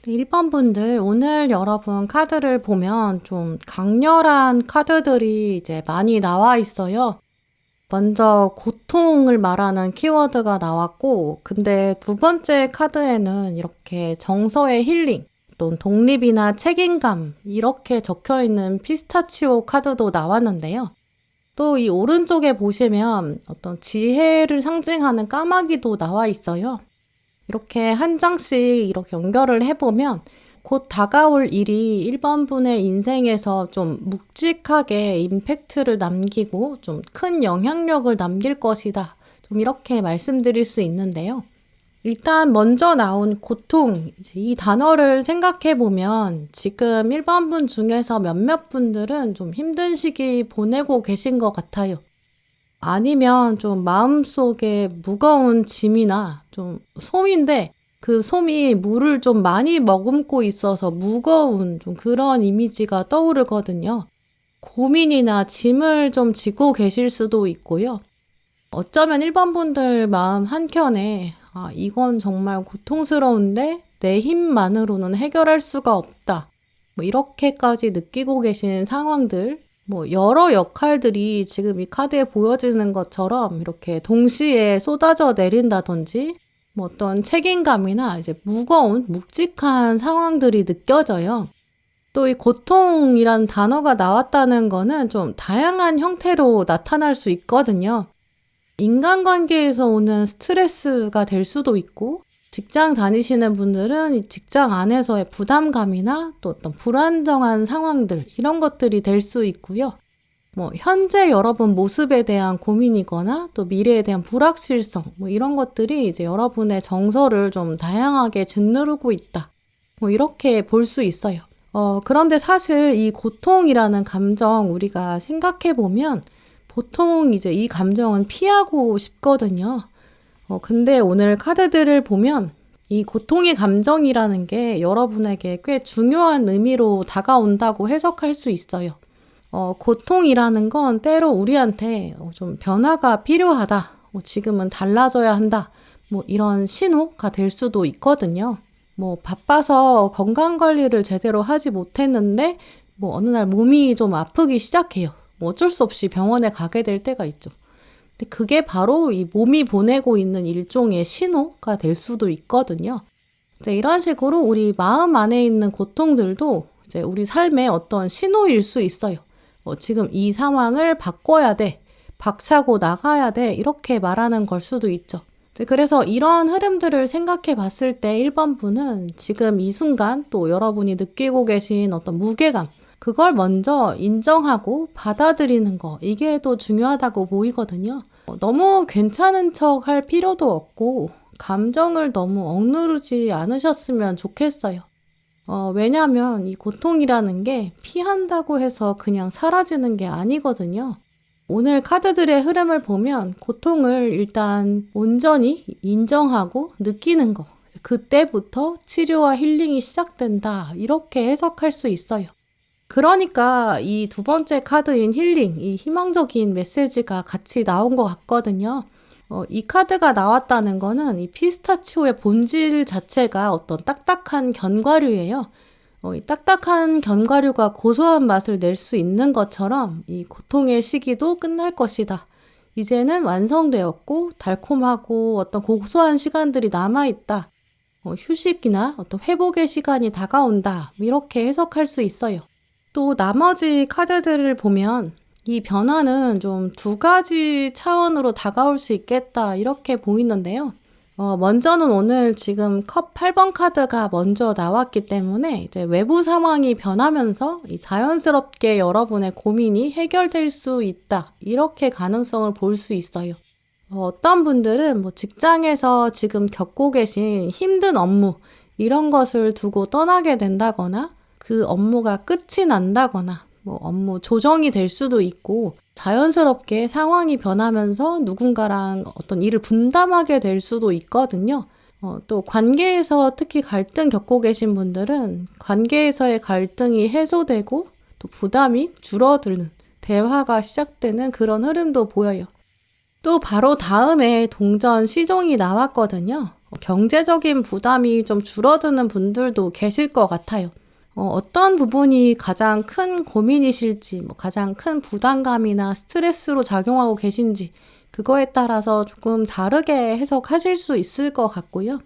1번 분들, 오늘 여러분 카드를 보면 좀 강렬한 카드들이 이제 많이 나와 있어요. 먼저 고통을 말하는 키워드가 나왔고, 근데 두 번째 카드에는 이렇게 정서의 힐링, 또 독립이나 책임감, 이렇게 적혀 있는 피스타치오 카드도 나왔는데요. 또 이 오른쪽에 보시면 어떤 지혜를 상징하는 까마귀도 나와 있어요. 이렇게 한 장씩 이렇게 연결을 해보면 곧 다가올 일이 1번 분의 인생에서 좀 묵직하게 임팩트를 남기고 좀 큰 영향력을 남길 것이다. 좀 이렇게 말씀드릴 수 있는데요. 일단 먼저 나온 고통, 이 단어를 생각해 보면 지금 1번 분 중에서 몇몇 분들은 좀 힘든 시기 보내고 계신 것 같아요. 아니면 좀 마음속에 무거운 짐이나 좀 솜인데 그 솜이 물을 좀 많이 머금고 있어서 무거운 좀 그런 이미지가 떠오르거든요. 고민이나 짐을 좀 지고 계실 수도 있고요. 어쩌면 1번 분들 마음 한켠에 이건 정말 고통스러운데 내 힘만으로는 해결할 수가 없다. 뭐 이렇게까지 느끼고 계신 상황들, 뭐 여러 역할들이 지금 이 카드에 보여지는 것처럼 이렇게 동시에 쏟아져 내린다든지 뭐 어떤 책임감이나 이제 무거운 묵직한 상황들이 느껴져요. 또 이 고통이란 단어가 나왔다는 거는 좀 다양한 형태로 나타날 수 있거든요. 인간관계에서 오는 스트레스가 될 수도 있고, 직장 다니시는 분들은 이 직장 안에서의 부담감이나 또 어떤 불안정한 상황들, 이런 것들이 될 수 있고요. 뭐 현재 여러분 모습에 대한 고민이거나 또 미래에 대한 불확실성, 뭐 이런 것들이 이제 여러분의 정서를 좀 다양하게 짓누르고 있다. 뭐 이렇게 볼 수 있어요. 그런데 사실 이 고통이라는 감정 우리가 생각해 보면 보통 이제 이 감정은 피하고 싶거든요. 근데 오늘 카드들을 보면 이 고통의 감정이라는 게 여러분에게 꽤 중요한 의미로 다가온다고 해석할 수 있어요. 고통이라는 건 때로 우리한테 좀 변화가 필요하다. 지금은 달라져야 한다. 뭐 이런 신호가 될 수도 있거든요. 뭐 바빠서 건강관리를 제대로 하지 못했는데 뭐 어느 날 몸이 좀 아프기 시작해요. 뭐 어쩔 수 없이 병원에 가게 될 때가 있죠. 근데 그게 바로 이 몸이 보내고 있는 일종의 신호가 될 수도 있거든요. 이제 이런 식으로 우리 마음 안에 있는 고통들도 이제 우리 삶의 어떤 신호일 수 있어요. 지금 이 상황을 바꿔야 돼, 박차고 나가야 돼, 이렇게 말하는 걸 수도 있죠. 그래서 이런 흐름들을 생각해 봤을 때 1번 분은 지금 이 순간 또 여러분이 느끼고 계신 어떤 무게감, 그걸 먼저 인정하고 받아들이는 거, 이게 또 중요하다고 보이거든요. 너무 괜찮은 척 할 필요도 없고 감정을 너무 억누르지 않으셨으면 좋겠어요. 왜냐하면 이 고통이라는 게 피한다고 해서 그냥 사라지는 게 아니거든요. 오늘 카드들의 흐름을 보면 고통을 일단 온전히 인정하고 느끼는 거, 그때부터 치료와 힐링이 시작된다, 이렇게 해석할 수 있어요. 그러니까 이 두 번째 카드인 힐링, 이 희망적인 메시지가 같이 나온 것 같거든요. 이 카드가 나왔다는 거는 이 피스타치오의 본질 자체가 어떤 딱딱한 견과류예요. 이 딱딱한 견과류가 고소한 맛을 낼 수 있는 것처럼 이 고통의 시기도 끝날 것이다. 이제는 완성되었고 달콤하고 어떤 고소한 시간들이 남아있다. 휴식이나 어떤 회복의 시간이 다가온다. 이렇게 해석할 수 있어요. 또 나머지 카드들을 보면 이 변화는 좀 두 가지 차원으로 다가올 수 있겠다, 이렇게 보이는데요. 먼저는 오늘 지금 컵 8번 카드가 먼저 나왔기 때문에 이제 외부 상황이 변하면서 자연스럽게 여러분의 고민이 해결될 수 있다, 이렇게 가능성을 볼 수 있어요. 어떤 분들은 뭐 직장에서 지금 겪고 계신 힘든 업무, 이런 것을 두고 떠나게 된다거나 그 업무가 끝이 난다거나 뭐 업무 조정이 될 수도 있고 자연스럽게 상황이 변하면서 누군가랑 어떤 일을 분담하게 될 수도 있거든요. 또 관계에서 특히 갈등 겪고 계신 분들은 관계에서의 갈등이 해소되고 또 부담이 줄어드는, 대화가 시작되는 그런 흐름도 보여요. 또 바로 다음에 동전 시종이 나왔거든요. 경제적인 부담이 좀 줄어드는 분들도 계실 것 같아요. 어떤 부분이 가장 큰 고민이실지, 가장 큰 부담감이나 스트레스로 작용하고 계신지, 그거에 따라서 조금 다르게 해석하실 수 있을 것 같고요.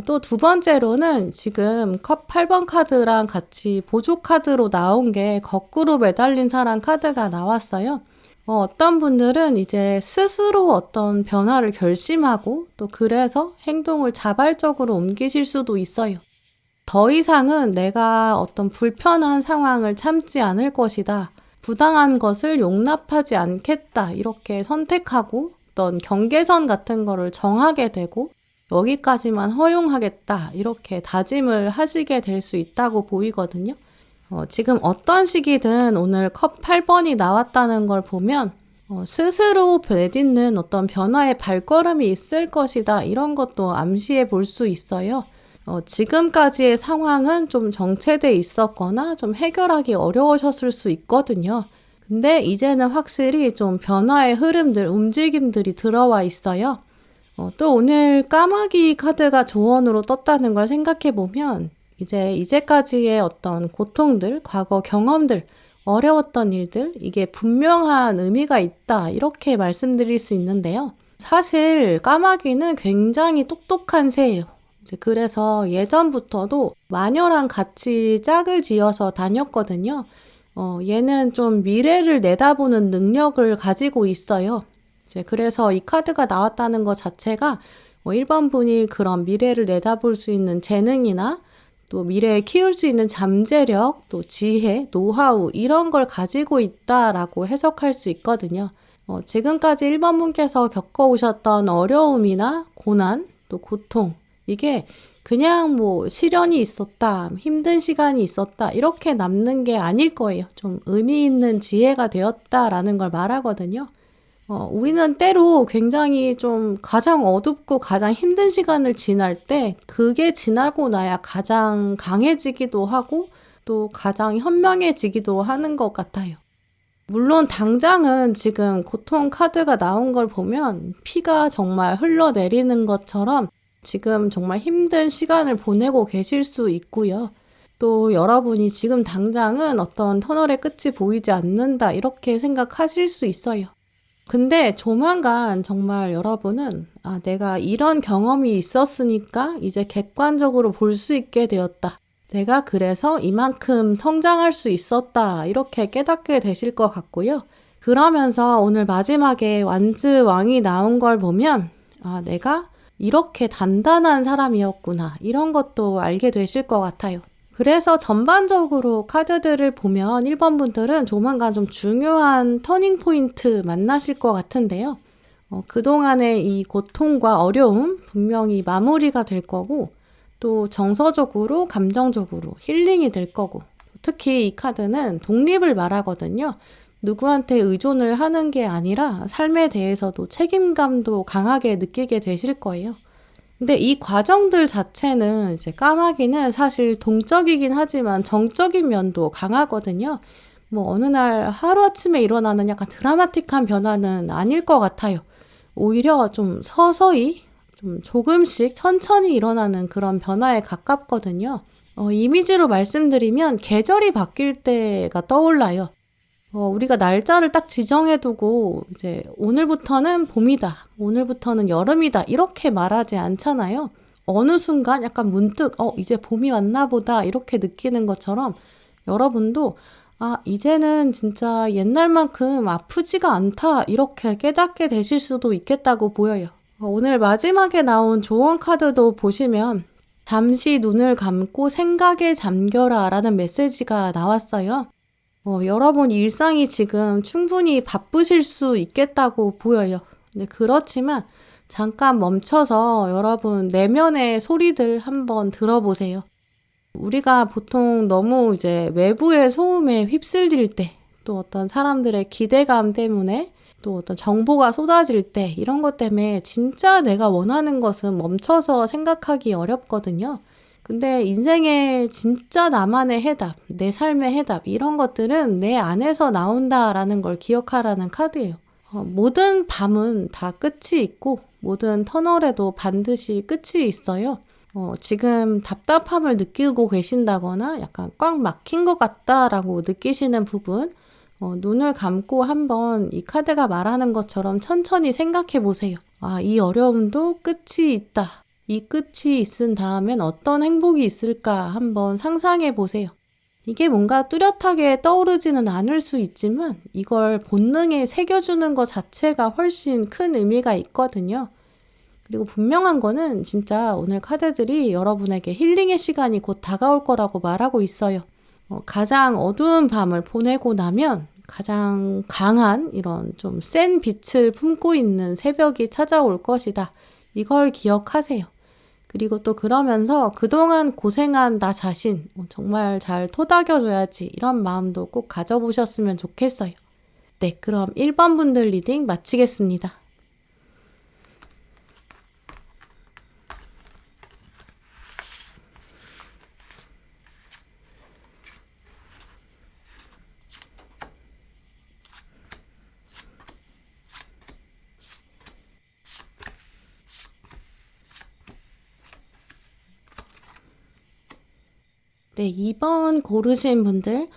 또 두 번째로는 지금 컵 8번 카드랑 같이 보조 카드로 나온 게 거꾸로 매달린 사람 카드가 나왔어요. 어떤 분들은 이제 스스로 어떤 변화를 결심하고 또 그래서 행동을 자발적으로 옮기실 수도 있어요. 더 이상은 내가 어떤 불편한 상황을 참지 않을 것이다. 부당한 것을 용납하지 않겠다. 이렇게 선택하고 어떤 경계선 같은 거를 정하게 되고 여기까지만 허용하겠다. 이렇게 다짐을 하시게 될 수 있다고 보이거든요. 지금 어떤 시기든 오늘 컵 8번이 나왔다는 걸 보면 스스로 내딛는 어떤 변화의 발걸음이 있을 것이다. 이런 것도 암시해 볼 수 있어요. 지금까지의 상황은 좀 정체돼 있었거나 좀 해결하기 어려우셨을 수 있거든요. 근데 이제는 확실히 좀 변화의 흐름들, 움직임들이 들어와 있어요. 또 오늘 까마귀 카드가 조언으로 떴다는 걸 생각해 보면 이제까지의 어떤 고통들, 과거 경험들, 어려웠던 일들, 이게 분명한 의미가 있다. 이렇게 말씀드릴 수 있는데요. 사실 까마귀는 굉장히 똑똑한 새예요. 그래서 예전부터도 마녀랑 같이 짝을 지어서 다녔거든요. 얘는 좀 미래를 내다보는 능력을 가지고 있어요. 그래서 이 카드가 나왔다는 것 자체가 1번 분이 그런 미래를 내다볼 수 있는 재능이나 또 미래에 키울 수 있는 잠재력, 또 지혜, 노하우 이런 걸 가지고 있다라고 해석할 수 있거든요. 지금까지 1번 분께서 겪어오셨던 어려움이나 고난, 또 고통 이게 그냥 시련이 있었다, 힘든 시간이 있었다 이렇게 남는 게 아닐 거예요. 좀 의미 있는 지혜가 되었다라는 걸 말하거든요. 우리는 때로 굉장히 좀 가장 어둡고 가장 힘든 시간을 지날 때 그게 지나고 나야 가장 강해지기도 하고 또 가장 현명해지기도 하는 것 같아요. 물론 당장은 지금 고통 카드가 나온 걸 보면 피가 정말 흘러내리는 것처럼 지금 정말 힘든 시간을 보내고 계실 수 있고요. 또 여러분이 지금 당장은 어떤 터널의 끝이 보이지 않는다 이렇게 생각하실 수 있어요. 근데 조만간 정말 여러분은 내가 이런 경험이 있었으니까 이제 객관적으로 볼 수 있게 되었다. 내가 그래서 이만큼 성장할 수 있었다. 이렇게 깨닫게 되실 것 같고요. 그러면서 오늘 마지막에 완즈 왕이 나온 걸 보면 내가 이렇게 단단한 사람이었구나. 이런 것도 알게 되실 것 같아요. 그래서 전반적으로 카드들을 보면 1번 분들은 조만간 좀 중요한 터닝 포인트 만나실 것 같은데요. 그동안의 이 고통과 어려움 분명히 마무리가 될 거고 또 정서적으로 감정적으로 힐링이 될 거고 특히 이 카드는 독립을 말하거든요. 누구한테 의존을 하는 게 아니라 삶에 대해서도 책임감도 강하게 느끼게 되실 거예요. 근데 이 과정들 자체는 이제 까마귀는 사실 동적이긴 하지만 정적인 면도 강하거든요. 어느 날 하루아침에 일어나는 약간 드라마틱한 변화는 아닐 것 같아요. 오히려 좀 서서히, 좀 조금씩 천천히 일어나는 그런 변화에 가깝거든요. 이미지로 말씀드리면 계절이 바뀔 때가 떠올라요. 우리가 날짜를 딱 지정해두고 이제 오늘부터는 봄이다, 오늘부터는 여름이다 이렇게 말하지 않잖아요. 어느 순간 약간 문득 이제 봄이 왔나 보다 이렇게 느끼는 것처럼 여러분도 이제는 진짜 옛날만큼 아프지가 않다 이렇게 깨닫게 되실 수도 있겠다고 보여요. 오늘 마지막에 나온 조언 카드도 보시면 잠시 눈을 감고 생각에 잠겨라 라는 메시지가 나왔어요. 여러분 일상이 지금 충분히 바쁘실 수 있겠다고 보여요. 근데 그렇지만 잠깐 멈춰서 여러분 내면의 소리들 한번 들어보세요. 우리가 보통 너무 이제 외부의 소음에 휩쓸릴 때, 또 어떤 사람들의 기대감 때문에, 또 어떤 정보가 쏟아질 때 이런 것 때문에 진짜 내가 원하는 것은 멈춰서 생각하기 어렵거든요. 근데 인생의 진짜 나만의 해답, 내 삶의 해답 이런 것들은 내 안에서 나온다라는 걸 기억하라는 카드예요. 모든 밤은 다 끝이 있고 모든 터널에도 반드시 끝이 있어요. 지금 답답함을 느끼고 계신다거나 약간 꽉 막힌 것 같다라고 느끼시는 부분, 눈을 감고 한번 이 카드가 말하는 것처럼 천천히 생각해 보세요. 아, 이 어려움도 끝이 있다. 이 끝이 있은 다음엔 어떤 행복이 있을까 한번 상상해 보세요. 이게 뭔가 뚜렷하게 떠오르지는 않을 수 있지만 이걸 본능에 새겨주는 것 자체가 훨씬 큰 의미가 있거든요. 그리고 분명한 거는 진짜 오늘 카드들이 여러분에게 힐링의 시간이 곧 다가올 거라고 말하고 있어요. 가장 어두운 밤을 보내고 나면 가장 강한 이런 좀 센 빛을 품고 있는 새벽이 찾아올 것이다. 이걸 기억하세요. 그리고 또 그러면서 그동안 고생한 나 자신 정말 잘 토닥여줘야지 이런 마음도 꼭 가져보셨으면 좋겠어요. 네, 그럼 1번 분들 리딩 마치겠습니다. 네, 2번 고르신 분들,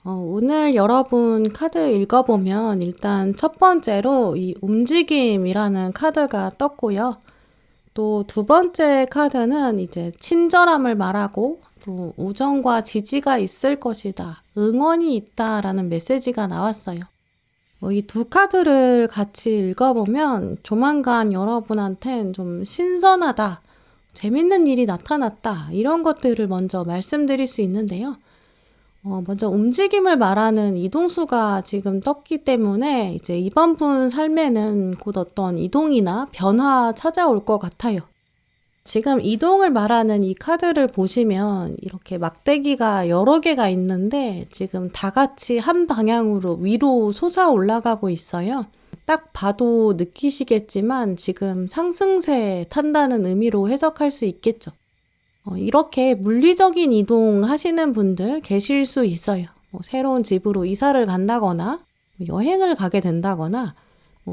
오늘 여러분 카드 읽어보면 일단 첫 번째로 이 움직임이라는 카드가 떴고요. 또 두 번째 카드는 이제 친절함을 말하고 또 우정과 지지가 있을 것이다. 응원이 있다라는 메시지가 나왔어요. 이 두 카드를 같이 읽어보면 조만간 여러분한텐 좀 신선하다. 재밌는 일이 나타났다. 이런 것들을 먼저 말씀드릴 수 있는데요. 먼저 움직임을 말하는 이동수가 지금 떴기 때문에 이제 이번 분 삶에는 곧 어떤 이동이나 변화 찾아올 것 같아요. 지금 이동을 말하는 이 카드를 보시면 이렇게 막대기가 여러 개가 있는데 지금 다 같이 한 방향으로 위로 솟아 올라가고 있어요. 딱 봐도 느끼시겠지만 지금 상승세에 탄다는 의미로 해석할 수 있겠죠. 이렇게 물리적인 이동 하시는 분들 계실 수 있어요. 새로운 집으로 이사를 간다거나 여행을 가게 된다거나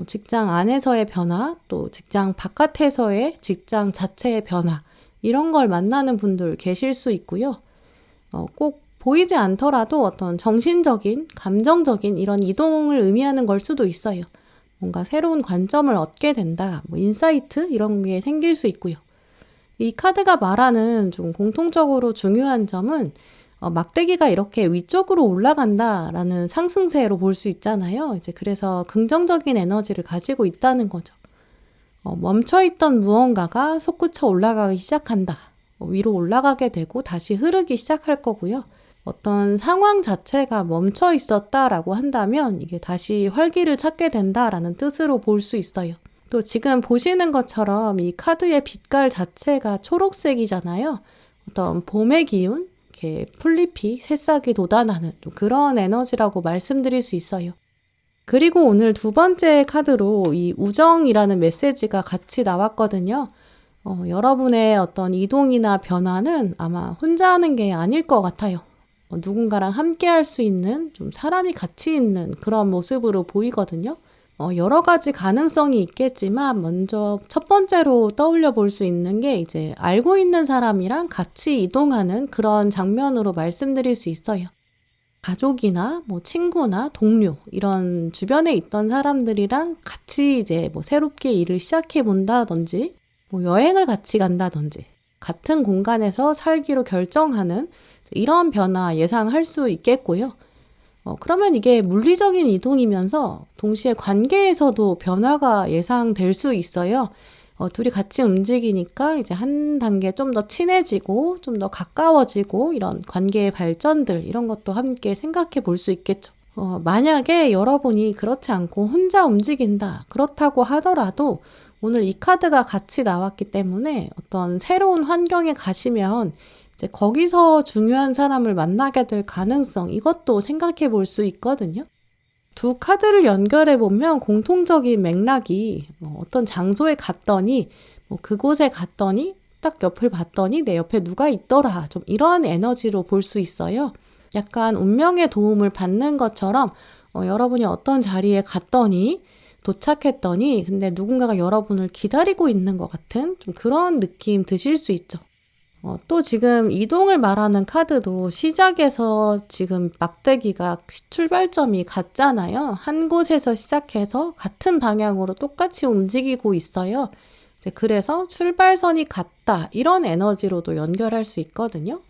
직장 안에서의 변화, 또 직장 바깥에서의 직장 자체의 변화 이런 걸 만나는 분들 계실 수 있고요. 꼭 보이지 않더라도 어떤 정신적인, 감정적인 이런 이동을 의미하는 걸 수도 있어요. 뭔가 새로운 관점을 얻게 된다, 인사이트 이런 게 생길 수 있고요. 이 카드가 말하는 좀 공통적으로 중요한 점은 막대기가 이렇게 위쪽으로 올라간다라는 상승세로 볼 수 있잖아요. 이제 그래서 긍정적인 에너지를 가지고 있다는 거죠. 멈춰있던 무언가가 솟구쳐 올라가기 시작한다. 위로 올라가게 되고 다시 흐르기 시작할 거고요. 어떤 상황 자체가 멈춰 있었다라고 한다면 이게 다시 활기를 찾게 된다라는 뜻으로 볼 수 있어요. 또 지금 보시는 것처럼 이 카드의 빛깔 자체가 초록색이잖아요. 어떤 봄의 기운, 이렇게 풀잎이 새싹이 돋아나는 그런 에너지라고 말씀드릴 수 있어요. 그리고 오늘 두 번째 카드로 이 우정이라는 메시지가 같이 나왔거든요. 여러분의 어떤 이동이나 변화는 아마 혼자 하는 게 아닐 것 같아요. 누군가랑 함께 할 수 있는 좀 사람이 같이 있는 그런 모습으로 보이거든요. 여러 가지 가능성이 있겠지만 먼저 첫 번째로 떠올려 볼 수 있는 게 이제 알고 있는 사람이랑 같이 이동하는 그런 장면으로 말씀드릴 수 있어요. 가족이나 친구나 동료 이런 주변에 있던 사람들이랑 같이 이제 새롭게 일을 시작해 본다든지 여행을 같이 간다든지 같은 공간에서 살기로 결정하는 이런 변화 예상할 수 있겠고요. 그러면 이게 물리적인 이동이면서 동시에 관계에서도 변화가 예상될 수 있어요. 둘이 같이 움직이니까 이제 한 단계 좀 더 친해지고 좀 더 가까워지고 이런 관계의 발전들 이런 것도 함께 생각해 볼 수 있겠죠. 만약에 여러분이 그렇지 않고 혼자 움직인다 그렇다고 하더라도 오늘 이 카드가 같이 나왔기 때문에 어떤 새로운 환경에 가시면 이제 거기서 중요한 사람을 만나게 될 가능성 이것도 생각해 볼 수 있거든요. 두 카드를 연결해 보면 공통적인 맥락이 어떤 장소에 갔더니 그곳에 갔더니 딱 옆을 봤더니 내 옆에 누가 있더라 좀 이런 에너지로 볼 수 있어요. 약간 운명의 도움을 받는 것처럼 여러분이 어떤 자리에 갔더니 도착했더니 근데 누군가가 여러분을 기다리고 있는 것 같은 좀 그런 느낌 드실 수 있죠. 또 지금 이동을 말하는 카드도 시작에서 지금 막대기가 출발점이 같잖아요. 한 곳에서 시작해서 같은 방향으로 똑같이 움직이고 있어요. 이제 그래서 출발선이 같다 이런 에너지로도 연결할 수 있거든요.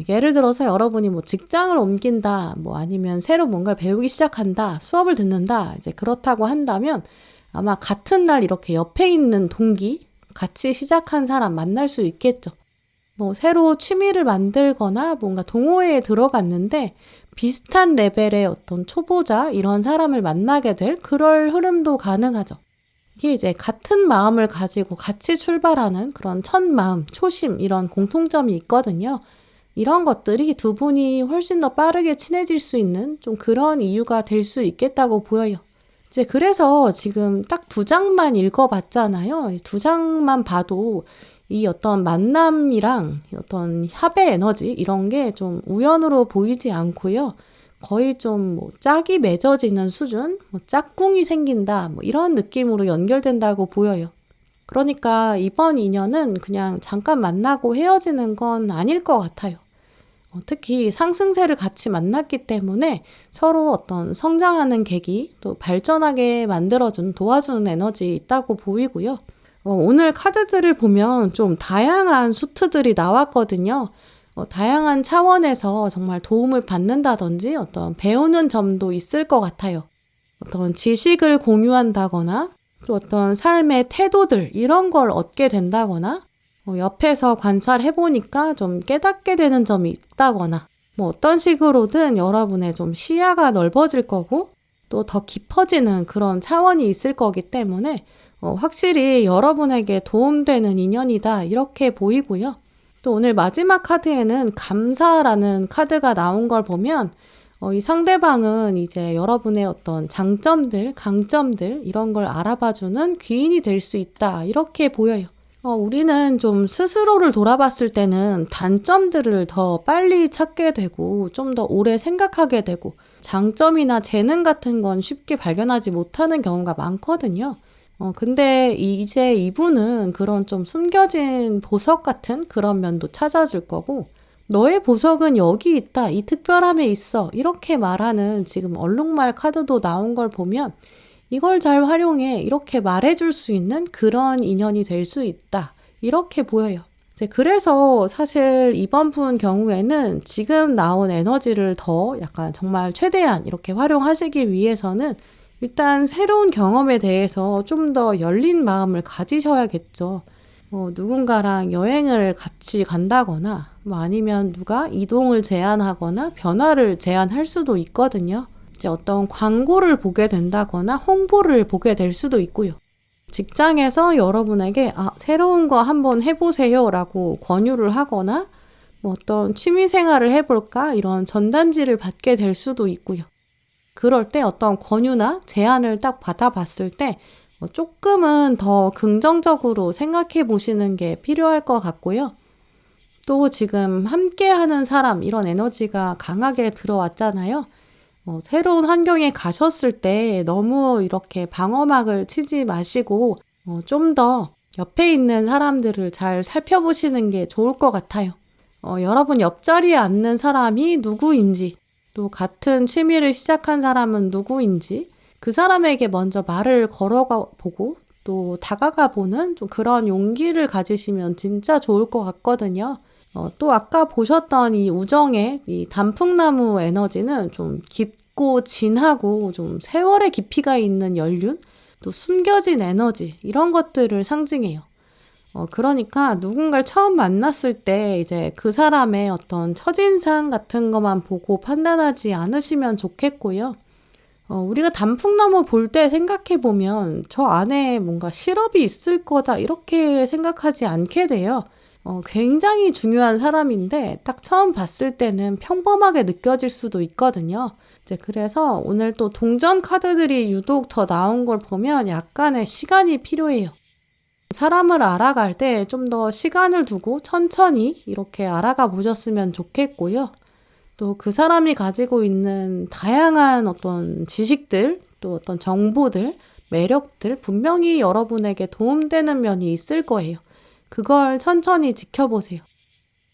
예를 들어서 여러분이 뭐 직장을 옮긴다, 뭐 아니면 새로 뭔가를 배우기 시작한다, 수업을 듣는다, 이제 그렇다고 한다면 아마 같은 날 이렇게 옆에 있는 동기, 같이 시작한 사람 만날 수 있겠죠. 뭐 새로 취미를 만들거나 뭔가 동호회에 들어갔는데 비슷한 레벨의 어떤 초보자 이런 사람을 만나게 될 그럴 흐름도 가능하죠. 이게 이제 같은 마음을 가지고 같이 출발하는 그런 첫 마음, 초심 이런 공통점이 있거든요. 이런 것들이 두 분이 훨씬 더 빠르게 친해질 수 있는 좀 그런 이유가 될 수 있겠다고 보여요. 이제 그래서 지금 딱 2장만 읽어봤잖아요. 2장만 봐도 이 어떤 만남이랑 어떤 합의 에너지 이런 게 좀 우연으로 보이지 않고요. 거의 좀 뭐 짝이 맺어지는 수준, 뭐 짝꿍이 생긴다, 뭐 이런 느낌으로 연결된다고 보여요. 그러니까 이번 인연은 그냥 잠깐 만나고 헤어지는 건 아닐 것 같아요. 특히 상승세를 같이 만났기 때문에 서로 어떤 성장하는 계기, 또 발전하게 만들어준, 도와주는 에너지 있다고 보이고요. 오늘 카드들을 보면 좀 다양한 수트들이 나왔거든요. 다양한 차원에서 정말 도움을 받는다든지 어떤 배우는 점도 있을 것 같아요. 어떤 지식을 공유한다거나 또 어떤 삶의 태도들 이런 걸 얻게 된다거나 옆에서 관찰해보니까 좀 깨닫게 되는 점이 있다거나 뭐 어떤 식으로든 여러분의 좀 시야가 넓어질 거고 또 더 깊어지는 그런 차원이 있을 거기 때문에 확실히 여러분에게 도움되는 인연이다 이렇게 보이고요. 또 오늘 마지막 카드에는 감사라는 카드가 나온 걸 보면 이 상대방은 이제 여러분의 어떤 장점들, 강점들 이런 걸 알아봐주는 귀인이 될 수 있다 이렇게 보여요. 우리는 좀 스스로를 돌아봤을 때는 단점들을 더 빨리 찾게 되고 좀 더 오래 생각하게 되고 장점이나 재능 같은 건 쉽게 발견하지 못하는 경우가 많거든요. 근데 이제 이분은 그런 좀 숨겨진 보석 같은 그런 면도 찾아줄 거고 너의 보석은 여기 있다. 이 특별함에 있어. 이렇게 말하는 지금 얼룩말 카드도 나온 걸 보면 이걸 잘 활용해. 이렇게 말해줄 수 있는 그런 인연이 될 수 있다. 이렇게 보여요. 그래서 사실 이번 분 경우에는 지금 나온 에너지를 더 약간 정말 최대한 이렇게 활용하시기 위해서는 일단 새로운 경험에 대해서 좀 더 열린 마음을 가지셔야겠죠. 누군가랑 여행을 같이 간다거나 뭐 아니면 누가 이동을 제안하거나 변화를 제안할 수도 있거든요. 이제 어떤 광고를 보게 된다거나 홍보를 보게 될 수도 있고요. 직장에서 여러분에게 새로운 거 한번 해보세요 라고 권유를 하거나 뭐 어떤 취미 생활을 해볼까 이런 전단지를 받게 될 수도 있고요. 그럴 때 어떤 권유나 제안을 딱 받아봤을 때 조금은 더 긍정적으로 생각해 보시는 게 필요할 것 같고요. 또 지금 함께하는 사람 이런 에너지가 강하게 들어왔잖아요. 새로운 환경에 가셨을 때 너무 이렇게 방어막을 치지 마시고 좀 더 옆에 있는 사람들을 잘 살펴보시는 게 좋을 것 같아요. 여러분 옆자리에 앉는 사람이 누구인지 또 같은 취미를 시작한 사람은 누구인지 그 사람에게 먼저 말을 걸어가 보고 또 다가가 보는 좀 그런 용기를 가지시면 진짜 좋을 것 같거든요. 또 아까 보셨던 이 우정의 이 단풍나무 에너지는 좀 깊고 진하고 좀 세월의 깊이가 있는 연륜, 또 숨겨진 에너지 이런 것들을 상징해요. 그러니까 누군가를 처음 만났을 때 이제 그 사람의 어떤 첫인상 같은 것만 보고 판단하지 않으시면 좋겠고요. 우리가 단풍나무 볼 때 생각해보면 저 안에 뭔가 실업이 있을 거다 이렇게 생각하지 않게 돼요. 굉장히 중요한 사람인데 딱 처음 봤을 때는 평범하게 느껴질 수도 있거든요. 이제 그래서 오늘 또 동전 카드들이 유독 더 나온 걸 보면 약간의 시간이 필요해요. 사람을 알아갈 때 좀 더 시간을 두고 천천히 이렇게 알아가 보셨으면 좋겠고요. 또 그 사람이 가지고 있는 다양한 어떤 지식들, 또 어떤 정보들, 매력들 분명히 여러분에게 도움되는 면이 있을 거예요. 그걸 천천히 지켜보세요.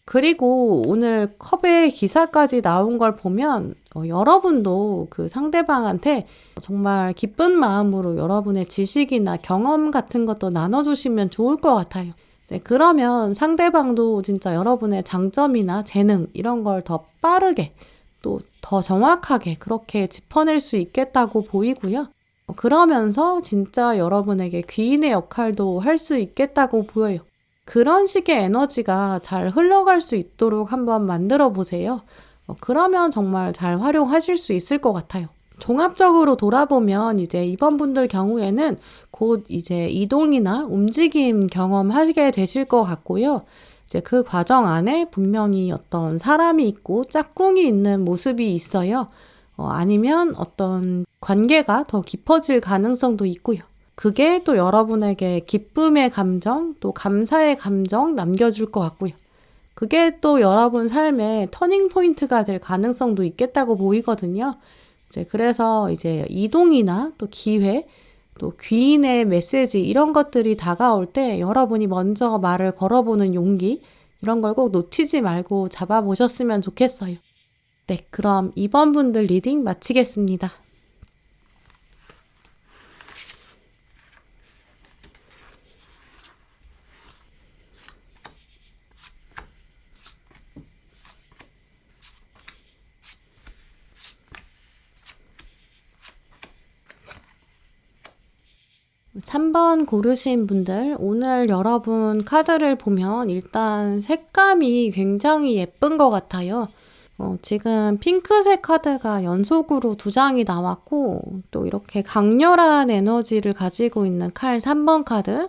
그리고 오늘 컵에 기사까지 나온 걸 보면 여러분도 그 상대방한테 정말 기쁜 마음으로 여러분의 지식이나 경험 같은 것도 나눠주시면 좋을 것 같아요. 네, 그러면 상대방도 진짜 여러분의 장점이나 재능 이런 걸 더 빠르게 또 더 정확하게 그렇게 짚어낼 수 있겠다고 보이고요. 그러면서 진짜 여러분에게 귀인의 역할도 할 수 있겠다고 보여요. 그런 식의 에너지가 잘 흘러갈 수 있도록 한번 만들어 보세요. 그러면 정말 잘 활용하실 수 있을 것 같아요. 종합적으로 돌아보면 이제 이번 분들 경우에는 곧 이제 이동이나 움직임 경험하게 되실 것 같고요. 이제 그 과정 안에 분명히 어떤 사람이 있고 짝꿍이 있는 모습이 있어요. 아니면 어떤 관계가 더 깊어질 가능성도 있고요. 그게 또 여러분에게 기쁨의 감정, 또 감사의 감정 남겨줄 것 같고요. 그게 또 여러분 삶의 터닝 포인트가 될 가능성도 있겠다고 보이거든요. 그래서 이제 이동이나 또 기회, 또 귀인의 메시지 이런 것들이 다가올 때 여러분이 먼저 말을 걸어보는 용기 이런 걸 꼭 놓치지 말고 잡아보셨으면 좋겠어요. 네, 그럼 이번 분들 리딩 마치겠습니다. 삼 번 고르신 분들, 오늘 여러분 카드를 보면 일단 색감이 굉장히 예쁜 것 같아요. 지금 핑크색 카드가 연속으로 2장이 나왔고, 또 이렇게 강렬한 에너지를 가지고 있는 칼 3번 카드,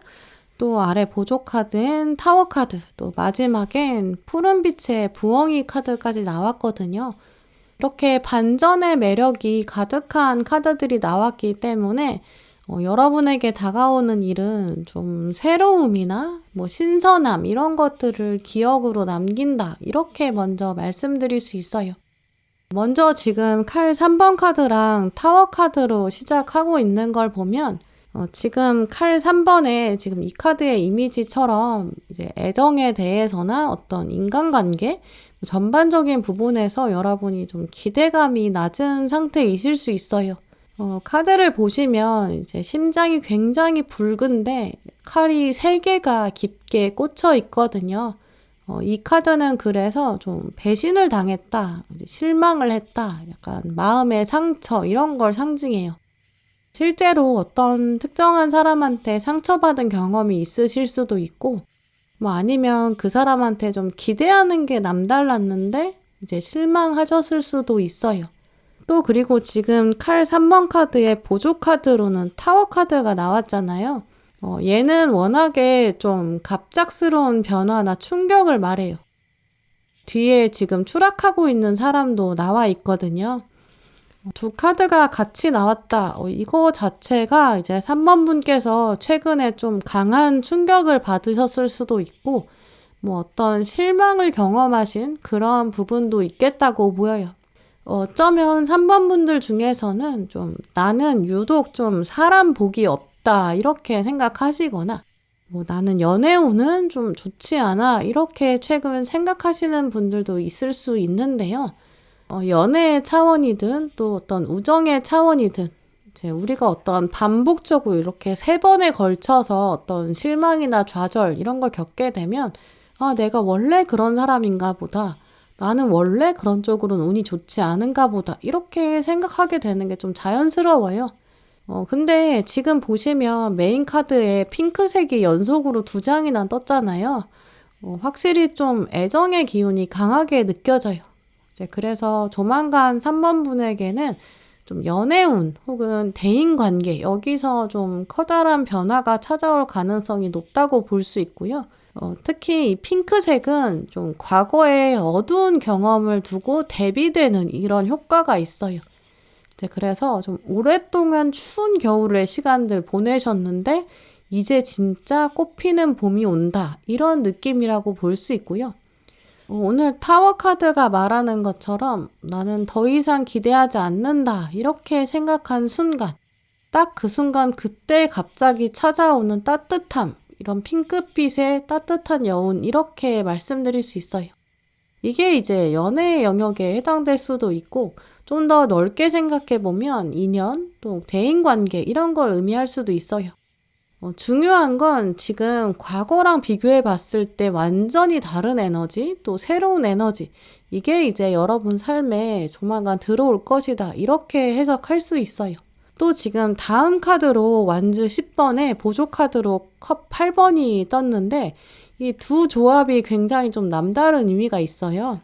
또 아래 보조 카드엔 타워 카드, 또 마지막엔 푸른빛의 부엉이 카드까지 나왔거든요. 이렇게 반전의 매력이 가득한 카드들이 나왔기 때문에 여러분에게 다가오는 일은 좀 새로움이나 신선함 이런 것들을 기억으로 남긴다. 이렇게 먼저 말씀드릴 수 있어요. 먼저 지금 칼 3번 카드랑 타워 카드로 시작하고 있는 걸 보면 지금 칼 3번에 지금 이 카드의 이미지처럼 이제 애정에 대해서나 어떤 인간관계 전반적인 부분에서 여러분이 좀 기대감이 낮은 상태이실 수 있어요. 카드를 보시면 이제 심장이 굉장히 붉은데 칼이 3개가 깊게 꽂혀 있거든요. 이 카드는 그래서 좀 배신을 당했다, 실망을 했다, 약간 마음의 상처 이런 걸 상징해요. 실제로 어떤 특정한 사람한테 상처받은 경험이 있으실 수도 있고 아니면 그 사람한테 좀 기대하는 게 남달랐는데 이제 실망하셨을 수도 있어요. 또 그리고 지금 칼 3번 카드의 보조 카드로는 타워 카드가 나왔잖아요. 얘는 워낙에 좀 갑작스러운 변화나 충격을 말해요. 뒤에 지금 추락하고 있는 사람도 나와 있거든요. 두 카드가 같이 나왔다. 이거 자체가 이제 3번 분께서 최근에 좀 강한 충격을 받으셨을 수도 있고 어떤 실망을 경험하신 그런 부분도 있겠다고 보여요. 어쩌면 3번 분들 중에서는 좀 나는 유독 좀 사람 복이 없다 이렇게 생각하시거나 나는 연애운은 좀 좋지 않아 이렇게 최근 생각하시는 분들도 있을 수 있는데요. 연애의 차원이든 또 어떤 우정의 차원이든 이제 우리가 어떤 반복적으로 이렇게 3번에 걸쳐서 어떤 실망이나 좌절 이런 걸 겪게 되면 내가 원래 그런 사람인가 보다. 나는 원래 그런 쪽으로는 운이 좋지 않은가 보다. 이렇게 생각하게 되는 게 좀 자연스러워요. 근데 지금 보시면 메인 카드에 핑크색이 연속으로 2장이나 떴잖아요. 확실히 좀 애정의 기운이 강하게 느껴져요. 그래서 조만간 3번 분에게는 좀 연애운 혹은 대인관계 여기서 좀 커다란 변화가 찾아올 가능성이 높다고 볼 수 있고요. 특히 이 핑크색은 좀 과거의 어두운 경험을 두고 대비되는 이런 효과가 있어요. 그래서 좀 오랫동안 추운 겨울의 시간들 보내셨는데 이제 진짜 꽃피는 봄이 온다 이런 느낌이라고 볼 수 있고요. 오늘 타워 카드가 말하는 것처럼 나는 더 이상 기대하지 않는다 이렇게 생각한 순간 딱 그 순간 그때 갑자기 찾아오는 따뜻함, 이런 핑크빛의 따뜻한 여운, 이렇게 말씀드릴 수 있어요. 이게 이제 연애의 영역에 해당될 수도 있고, 좀 더 넓게 생각해보면 인연, 또 대인관계 이런 걸 의미할 수도 있어요. 중요한 건 지금 과거랑 비교해 봤을 때 완전히 다른 에너지, 또 새로운 에너지, 이게 이제 여러분 삶에 조만간 들어올 것이다. 이렇게 해석할 수 있어요. 또 지금 다음 카드로 완즈 10번에 보조 카드로 컵 8번이 떴는데, 이 두 조합이 굉장히 좀 남다른 의미가 있어요.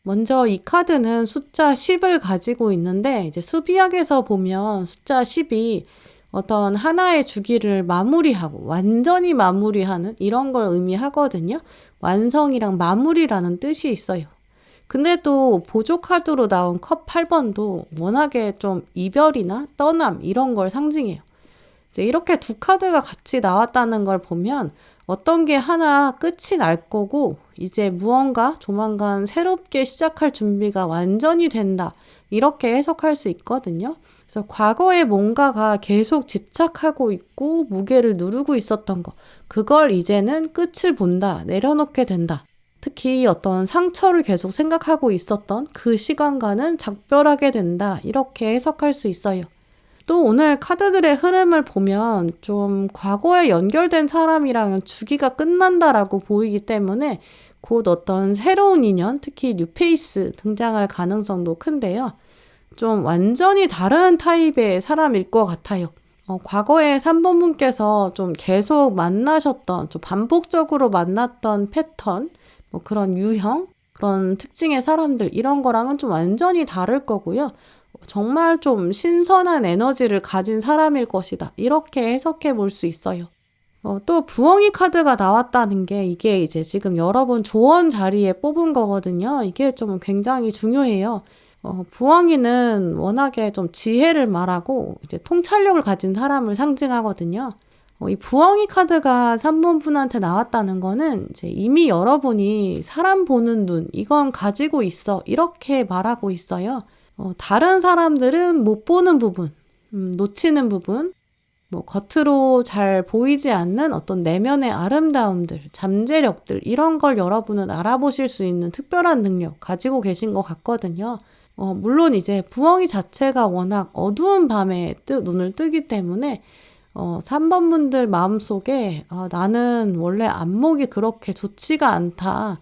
먼저 이 카드는 숫자 10을 가지고 있는데, 이제 수비학에서 보면 숫자 10이 어떤 하나의 주기를 마무리하고 완전히 마무리하는 이런 걸 의미하거든요. 완성이랑 마무리라는 뜻이 있어요. 근데 또 보조 카드로 나온 컵 8번도 워낙에 좀 이별이나 떠남 이런 걸 상징해요. 이제 이렇게 두 카드가 같이 나왔다는 걸 보면 어떤 게 하나 끝이 날 거고 이제 무언가 조만간 새롭게 시작할 준비가 완전히 된다. 이렇게 해석할 수 있거든요. 그래서 과거에 뭔가가 계속 집착하고 있고 무게를 누르고 있었던 거, 그걸 이제는 끝을 본다, 내려놓게 된다. 특히 어떤 상처를 계속 생각하고 있었던 그 시간과는 작별하게 된다. 이렇게 해석할 수 있어요. 또 오늘 카드들의 흐름을 보면 좀 과거에 연결된 사람이랑은 주기가 끝난다라고 보이기 때문에 곧 어떤 새로운 인연, 특히 뉴페이스 등장할 가능성도 큰데요. 좀 완전히 다른 타입의 사람일 것 같아요. 과거에 3번 분께서 좀 계속 만나셨던, 좀 반복적으로 만났던 패턴, 뭐 그런 유형, 그런 특징의 사람들, 이런 거랑은 좀 완전히 다를 거고요. 정말 좀 신선한 에너지를 가진 사람일 것이다. 이렇게 해석해 볼 수 있어요. 또 부엉이 카드가 나왔다는 게 이게 이제 지금 여러분 조언 자리에 뽑은 거거든요. 이게 좀 굉장히 중요해요. 부엉이는 워낙에 좀 지혜를 말하고 이제 통찰력을 가진 사람을 상징하거든요. 이 부엉이 카드가 3번 분한테 나왔다는 거는 이제 이미 여러분이 사람 보는 눈, 이건 가지고 있어. 이렇게 말하고 있어요. 다른 사람들은 못 보는 부분, 놓치는 부분, 뭐 겉으로 잘 보이지 않는 어떤 내면의 아름다움들, 잠재력들, 이런 걸 여러분은 알아보실 수 있는 특별한 능력 가지고 계신 것 같거든요. 물론 이제 부엉이 자체가 워낙 어두운 밤에 눈을 뜨기 때문에 3번 분들 마음속에 나는 원래 안목이 그렇게 좋지가 않다.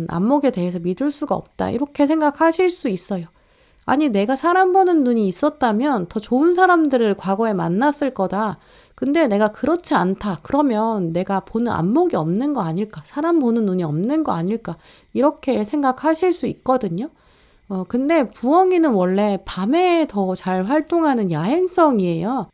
안목에 대해서 믿을 수가 없다. 이렇게 생각하실 수 있어요. 아니, 내가 사람 보는 눈이 있었다면 더 좋은 사람들을 과거에 만났을 거다. 근데 내가 그렇지 않다. 그러면 내가 보는 안목이 없는 거 아닐까? 사람 보는 눈이 없는 거 아닐까? 이렇게 생각하실 수 있거든요. 근데 부엉이는 원래 밤에 더 잘 활동하는 야행성이에요.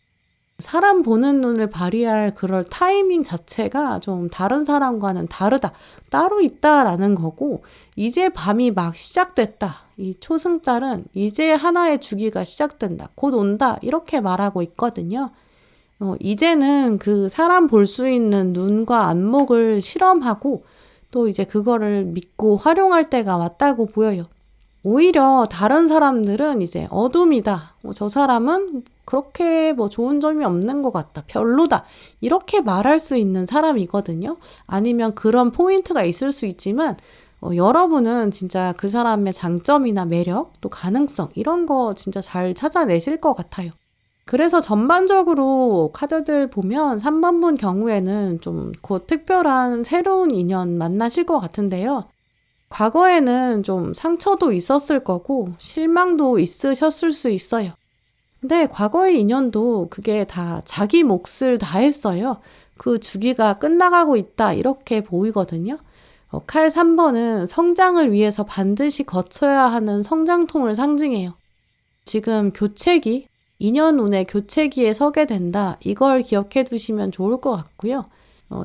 사람 보는 눈을 발휘할 그럴 타이밍 자체가 좀 다른 사람과는 다르다. 따로 있다라는 거고, 이제 밤이 막 시작됐다. 이 초승달은 이제 하나의 주기가 시작된다. 곧 온다. 이렇게 말하고 있거든요. 이제는 그 사람 볼 수 있는 눈과 안목을 실험하고 또 이제 그거를 믿고 활용할 때가 왔다고 보여요. 오히려 다른 사람들은 이제 어둠이다. 저 사람은 그렇게 뭐 좋은 점이 없는 것 같다. 별로다. 이렇게 말할 수 있는 사람이거든요. 아니면 그런 포인트가 있을 수 있지만 여러분은 진짜 그 사람의 장점이나 매력, 또 가능성 이런 거 진짜 잘 찾아내실 것 같아요. 그래서 전반적으로 카드들 보면 3번 분 경우에는 좀 곧 특별한 새로운 인연 만나실 것 같은데요. 과거에는 좀 상처도 있었을 거고 실망도 있으셨을 수 있어요. 근데 과거의 인연도 그게 다 자기 몫을 다했어요. 그 주기가 끝나가고 있다 이렇게 보이거든요. 칼 3번은 성장을 위해서 반드시 거쳐야 하는 성장통을 상징해요. 지금 교체기, 인연 운의 교체기에 서게 된다. 이걸 기억해 두시면 좋을 것 같고요.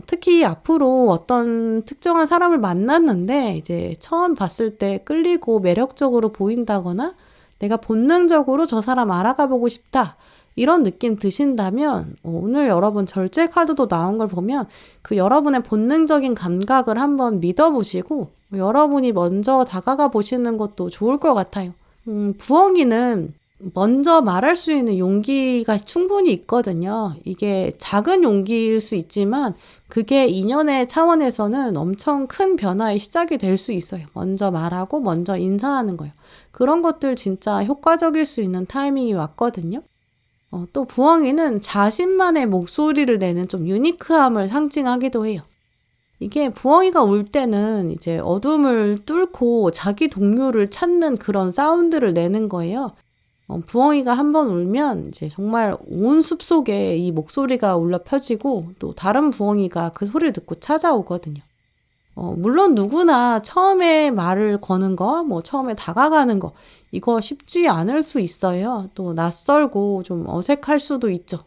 특히 앞으로 어떤 특정한 사람을 만났는데 이제 처음 봤을 때 끌리고 매력적으로 보인다거나 내가 본능적으로 저 사람 알아가 보고 싶다. 이런 느낌 드신다면 오늘 여러분 절제 카드도 나온 걸 보면 그 여러분의 본능적인 감각을 한번 믿어보시고 여러분이 먼저 다가가 보시는 것도 좋을 것 같아요. 부엉이는 먼저 말할 수 있는 용기가 충분히 있거든요. 이게 작은 용기일 수 있지만 그게 인연의 차원에서는 엄청 큰 변화의 시작이 될 수 있어요. 먼저 말하고 먼저 인사하는 거예요. 그런 것들 진짜 효과적일 수 있는 타이밍이 왔거든요. 또 부엉이는 자신만의 목소리를 내는 좀 유니크함을 상징하기도 해요. 이게 부엉이가 울 때는 이제 어둠을 뚫고 자기 동료를 찾는 그런 사운드를 내는 거예요. 부엉이가 한번 울면 이제 정말 온 숲속에 이 목소리가 울려 펴지고 또 다른 부엉이가 그 소리를 듣고 찾아오거든요. 물론 누구나 처음에 말을 거는 거, 처음에 다가가는 거, 이거 쉽지 않을 수 있어요. 또 낯설고 좀 어색할 수도 있죠.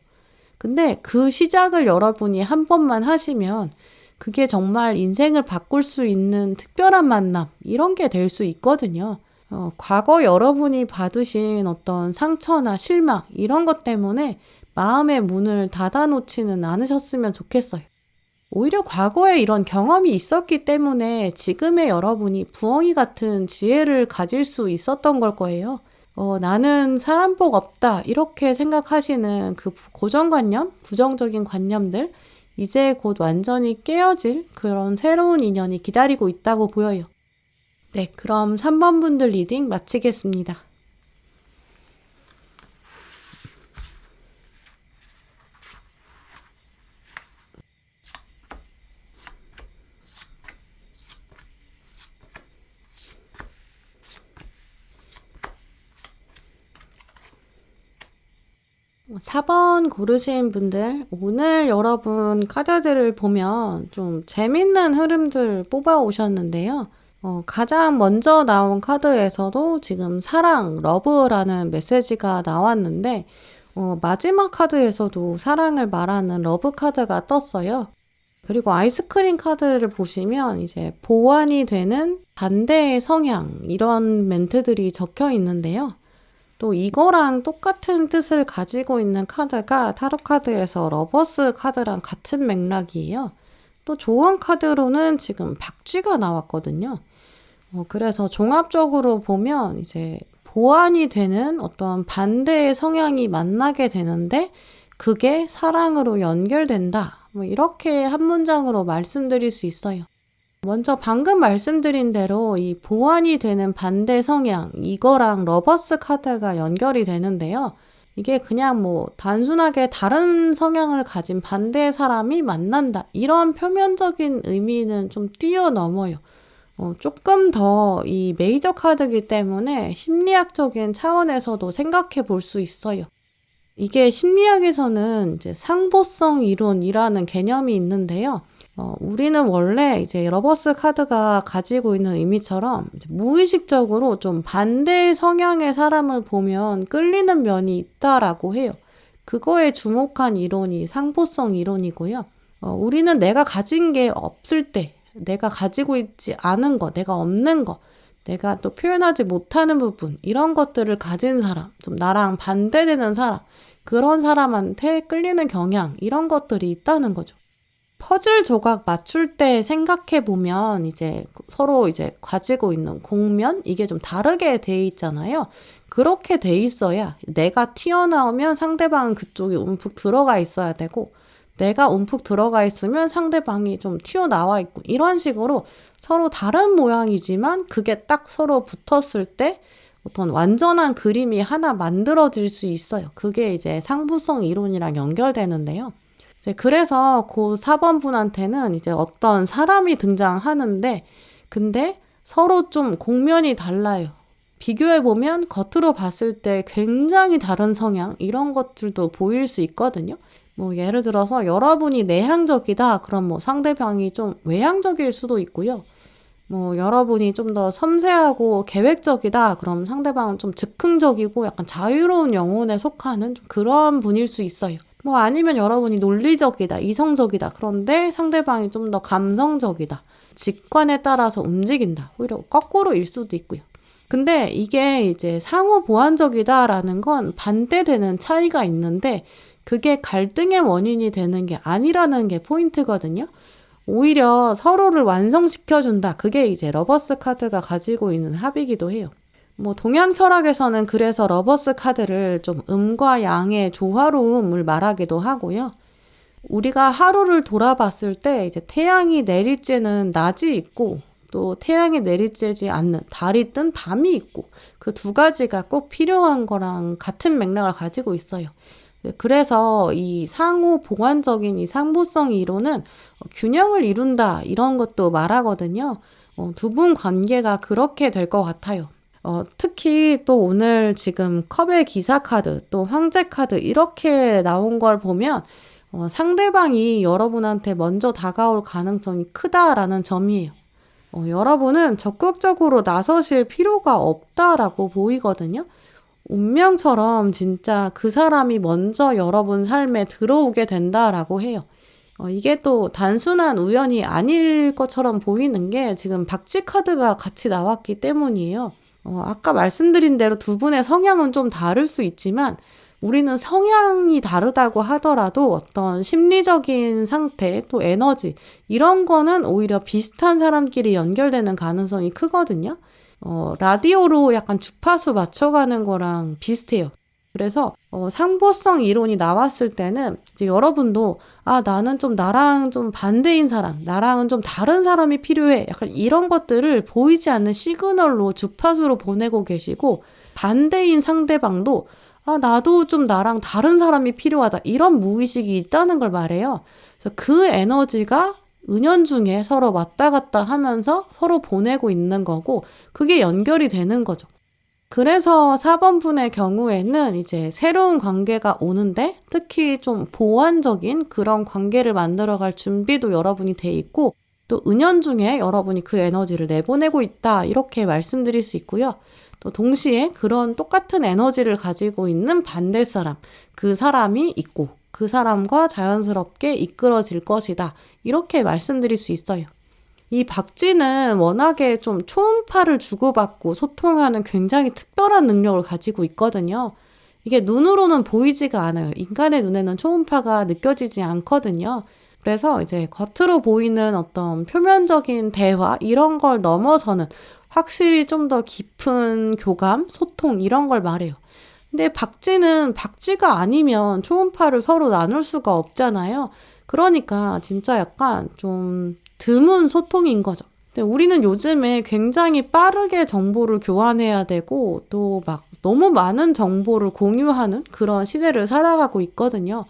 근데 그 시작을 여러분이 한 번만 하시면 그게 정말 인생을 바꿀 수 있는 특별한 만남, 이런 게 될 수 있거든요. 과거 여러분이 받으신 어떤 상처나 실망, 이런 것 때문에 마음의 문을 닫아놓지는 않으셨으면 좋겠어요. 오히려 과거에 이런 경험이 있었기 때문에 지금의 여러분이 부엉이 같은 지혜를 가질 수 있었던 걸 거예요. 나는 사람 복 없다, 이렇게 생각하시는 그 고정관념, 부정적인 관념들, 이제 곧 완전히 깨어질 그런 새로운 인연이 기다리고 있다고 보여요. 네, 그럼 3번 분들 리딩 마치겠습니다. 뭐 4번 고르신 분들, 오늘 여러분 카드들을 보면 좀 재밌는 흐름들 뽑아 오셨는데요. 가장 먼저 나온 카드에서도 지금 사랑, 러브라는 메시지가 나왔는데, 마지막 카드에서도 사랑을 말하는 러브 카드가 떴어요. 그리고 아이스크림 카드를 보시면 이제 보완이 되는 반대의 성향, 이런 멘트들이 적혀 있는데요. 또 이거랑 똑같은 뜻을 가지고 있는 카드가 타로 카드에서 러버스 카드랑 같은 맥락이에요. 또 조언 카드로는 지금 박쥐가 나왔거든요. 그래서 종합적으로 보면 이제 보완이 되는 어떤 반대의 성향이 만나게 되는데 그게 사랑으로 연결된다. 이렇게 한 문장으로 말씀드릴 수 있어요. 먼저 방금 말씀드린 대로 이 보완이 되는 반대 성향, 이거랑 러버스 카드가 연결이 되는데요. 이게 그냥 단순하게 다른 성향을 가진 반대의 사람이 만난다, 이런 표면적인 의미는 좀 뛰어넘어요. 조금 더 이 메이저 카드이기 때문에 심리학적인 차원에서도 생각해 볼 수 있어요. 이게 심리학에서는 이제 상보성 이론이라는 개념이 있는데요. 우리는 원래 이제 러버스 카드가 가지고 있는 의미처럼 이제 무의식적으로 좀 반대 성향의 사람을 보면 끌리는 면이 있다라고 해요. 그거에 주목한 이론이 상보성 이론이고요. 우리는 내가 가진 게 없을 때, 내가 가지고 있지 않은 거, 내가 없는 거, 내가 또 표현하지 못하는 부분, 이런 것들을 가진 사람, 좀 나랑 반대되는 사람, 그런 사람한테 끌리는 경향, 이런 것들이 있다는 거죠. 퍼즐 조각 맞출 때 생각해 보면 이제 서로 이제 가지고 있는 공면, 이게 좀 다르게 돼 있잖아요. 그렇게 돼 있어야 내가 튀어나오면 상대방은 그쪽에 움푹 들어가 있어야 되고, 내가 움푹 들어가 있으면 상대방이 좀 튀어나와 있고, 이런 식으로 서로 다른 모양이지만 그게 딱 서로 붙었을 때 어떤 완전한 그림이 하나 만들어질 수 있어요. 그게 이제 상부성 이론이랑 연결되는데요. 그래서 그 4번 분한테는 이제 어떤 사람이 등장하는데, 근데 서로 좀 공면이 달라요. 비교해보면 겉으로 봤을 때 굉장히 다른 성향, 이런 것들도 보일 수 있거든요. 예를 들어서 여러분이 내향적이다, 그럼 상대방이 좀 외향적일 수도 있고요. 여러분이 좀 더 섬세하고 계획적이다, 그럼 상대방은 좀 즉흥적이고 약간 자유로운 영혼에 속하는 그런 분일 수 있어요. 아니면 여러분이 논리적이다, 이성적이다, 그런데 상대방이 좀 더 감성적이다, 직관에 따라서 움직인다, 오히려 거꾸로일 수도 있고요. 근데 이게 이제 상호 보완적이다라는 건 반대되는 차이가 있는데, 그게 갈등의 원인이 되는 게 아니라는 게 포인트거든요. 오히려 서로를 완성시켜준다, 그게 이제 러버스 카드가 가지고 있는 합이기도 해요. 뭐 동양 철학에서는 그래서 러버스 카드를 좀 음과 양의 조화로움을 말하기도 하고요. 우리가 하루를 돌아봤을 때 이제 태양이 내리쬐는 낮이 있고 또 태양이 내리쬐지 않는 달이 뜬 밤이 있고 그 두 가지가 꼭 필요한 거랑 같은 맥락을 가지고 있어요. 그래서 이 상호 보완적인 이 상보성 이론은 균형을 이룬다 이런 것도 말하거든요. 두 분 관계가 그렇게 될 것 같아요. 특히 또 오늘 지금 컵의 기사 카드 또 황제 카드 이렇게 나온 걸 보면 상대방이 여러분한테 먼저 다가올 가능성이 크다라는 점이에요. 여러분은 적극적으로 나서실 필요가 없다라고 보이거든요. 운명처럼 진짜 그 사람이 먼저 여러분 삶에 들어오게 된다라고 해요. 이게 또 단순한 우연이 아닐 것처럼 보이는 게 지금 박쥐 카드가 같이 나왔기 때문이에요. 아까 말씀드린 대로 두 분의 성향은 좀 다를 수 있지만 우리는 성향이 다르다고 하더라도 어떤 심리적인 상태 또 에너지 이런 거는 오히려 비슷한 사람끼리 연결되는 가능성이 크거든요. 라디오로 약간 주파수 맞춰가는 거랑 비슷해요. 그래서 상보성 이론이 나왔을 때는 이제 여러분도 나는 좀 나랑 좀 반대인 사람, 나랑은 좀 다른 사람이 필요해. 약간 이런 것들을 보이지 않는 시그널로 주파수로 보내고 계시고 반대인 상대방도 나도 좀 나랑 다른 사람이 필요하다. 이런 무의식이 있다는 걸 말해요. 그래서 그 에너지가 은연중에 서로 왔다 갔다 하면서 서로 보내고 있는 거고 그게 연결이 되는 거죠. 그래서 4번 분의 경우에는 이제 새로운 관계가 오는데 특히 좀 보완적인 그런 관계를 만들어갈 준비도 여러분이 돼 있고 또 은연중에 여러분이 그 에너지를 내보내고 있다 이렇게 말씀드릴 수 있고요. 또 동시에 그런 똑같은 에너지를 가지고 있는 반대 사람, 그 사람이 있고 그 사람과 자연스럽게 이끌어질 것이다. 이렇게 말씀드릴 수 있어요. 이 박쥐는 워낙에 좀 초음파를 주고받고 소통하는 굉장히 특별한 능력을 가지고 있거든요. 이게 눈으로는 보이지가 않아요. 인간의 눈에는 초음파가 느껴지지 않거든요. 그래서 이제 겉으로 보이는 어떤 표면적인 대화 이런 걸 넘어서는 확실히 좀 더 깊은 교감, 소통 이런 걸 말해요. 근데 박쥐는 박쥐가 아니면 초음파를 서로 나눌 수가 없잖아요. 그러니까 진짜 약간 좀 드문 소통인 거죠. 근데 우리는 요즘에 굉장히 빠르게 정보를 교환해야 되고 또 막 너무 많은 정보를 공유하는 그런 시대를 살아가고 있거든요.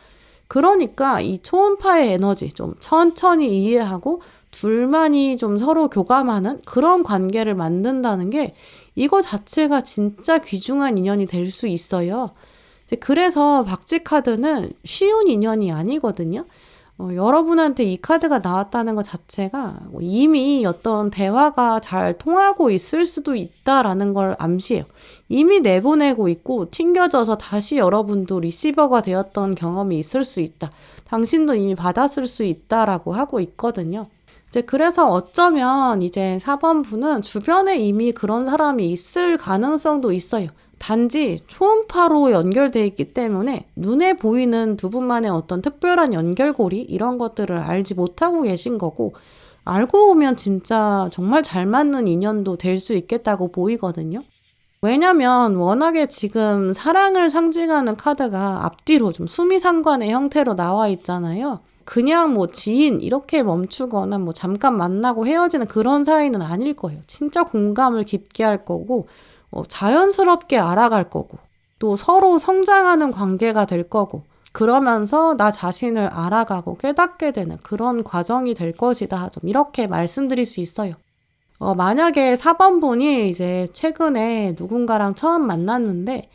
그러니까 이 초음파의 에너지 좀 천천히 이해하고 둘만이 좀 서로 교감하는 그런 관계를 만든다는 게 이거 자체가 진짜 귀중한 인연이 될 수 있어요. 그래서 박쥐 카드는 쉬운 인연이 아니거든요. 여러분한테 이 카드가 나왔다는 것 자체가 이미 어떤 대화가 잘 통하고 있을 수도 있다라는 걸 암시해요. 이미 내보내고 있고 튕겨져서 다시 여러분도 리시버가 되었던 경험이 있을 수 있다. 당신도 이미 받았을 수 있다라고 하고 있거든요. 그래서 어쩌면 이제 4번 분은 주변에 이미 그런 사람이 있을 가능성도 있어요. 단지 초음파로 연결되어 있기 때문에 눈에 보이는 두 분만의 어떤 특별한 연결고리 이런 것들을 알지 못하고 계신 거고 알고 보면 진짜 정말 잘 맞는 인연도 될 수 있겠다고 보이거든요. 왜냐면 워낙에 지금 사랑을 상징하는 카드가 앞뒤로 좀 수미상관의 형태로 나와 있잖아요. 그냥 뭐 지인 이렇게 멈추거나 뭐 잠깐 만나고 헤어지는 그런 사이는 아닐 거예요. 진짜 공감을 깊게 할 거고 자연스럽게 알아갈 거고 또 서로 성장하는 관계가 될 거고 그러면서 나 자신을 알아가고 깨닫게 되는 그런 과정이 될 것이다. 좀 이렇게 말씀드릴 수 있어요. 만약에 4번 분이 이제 최근에 누군가랑 처음 만났는데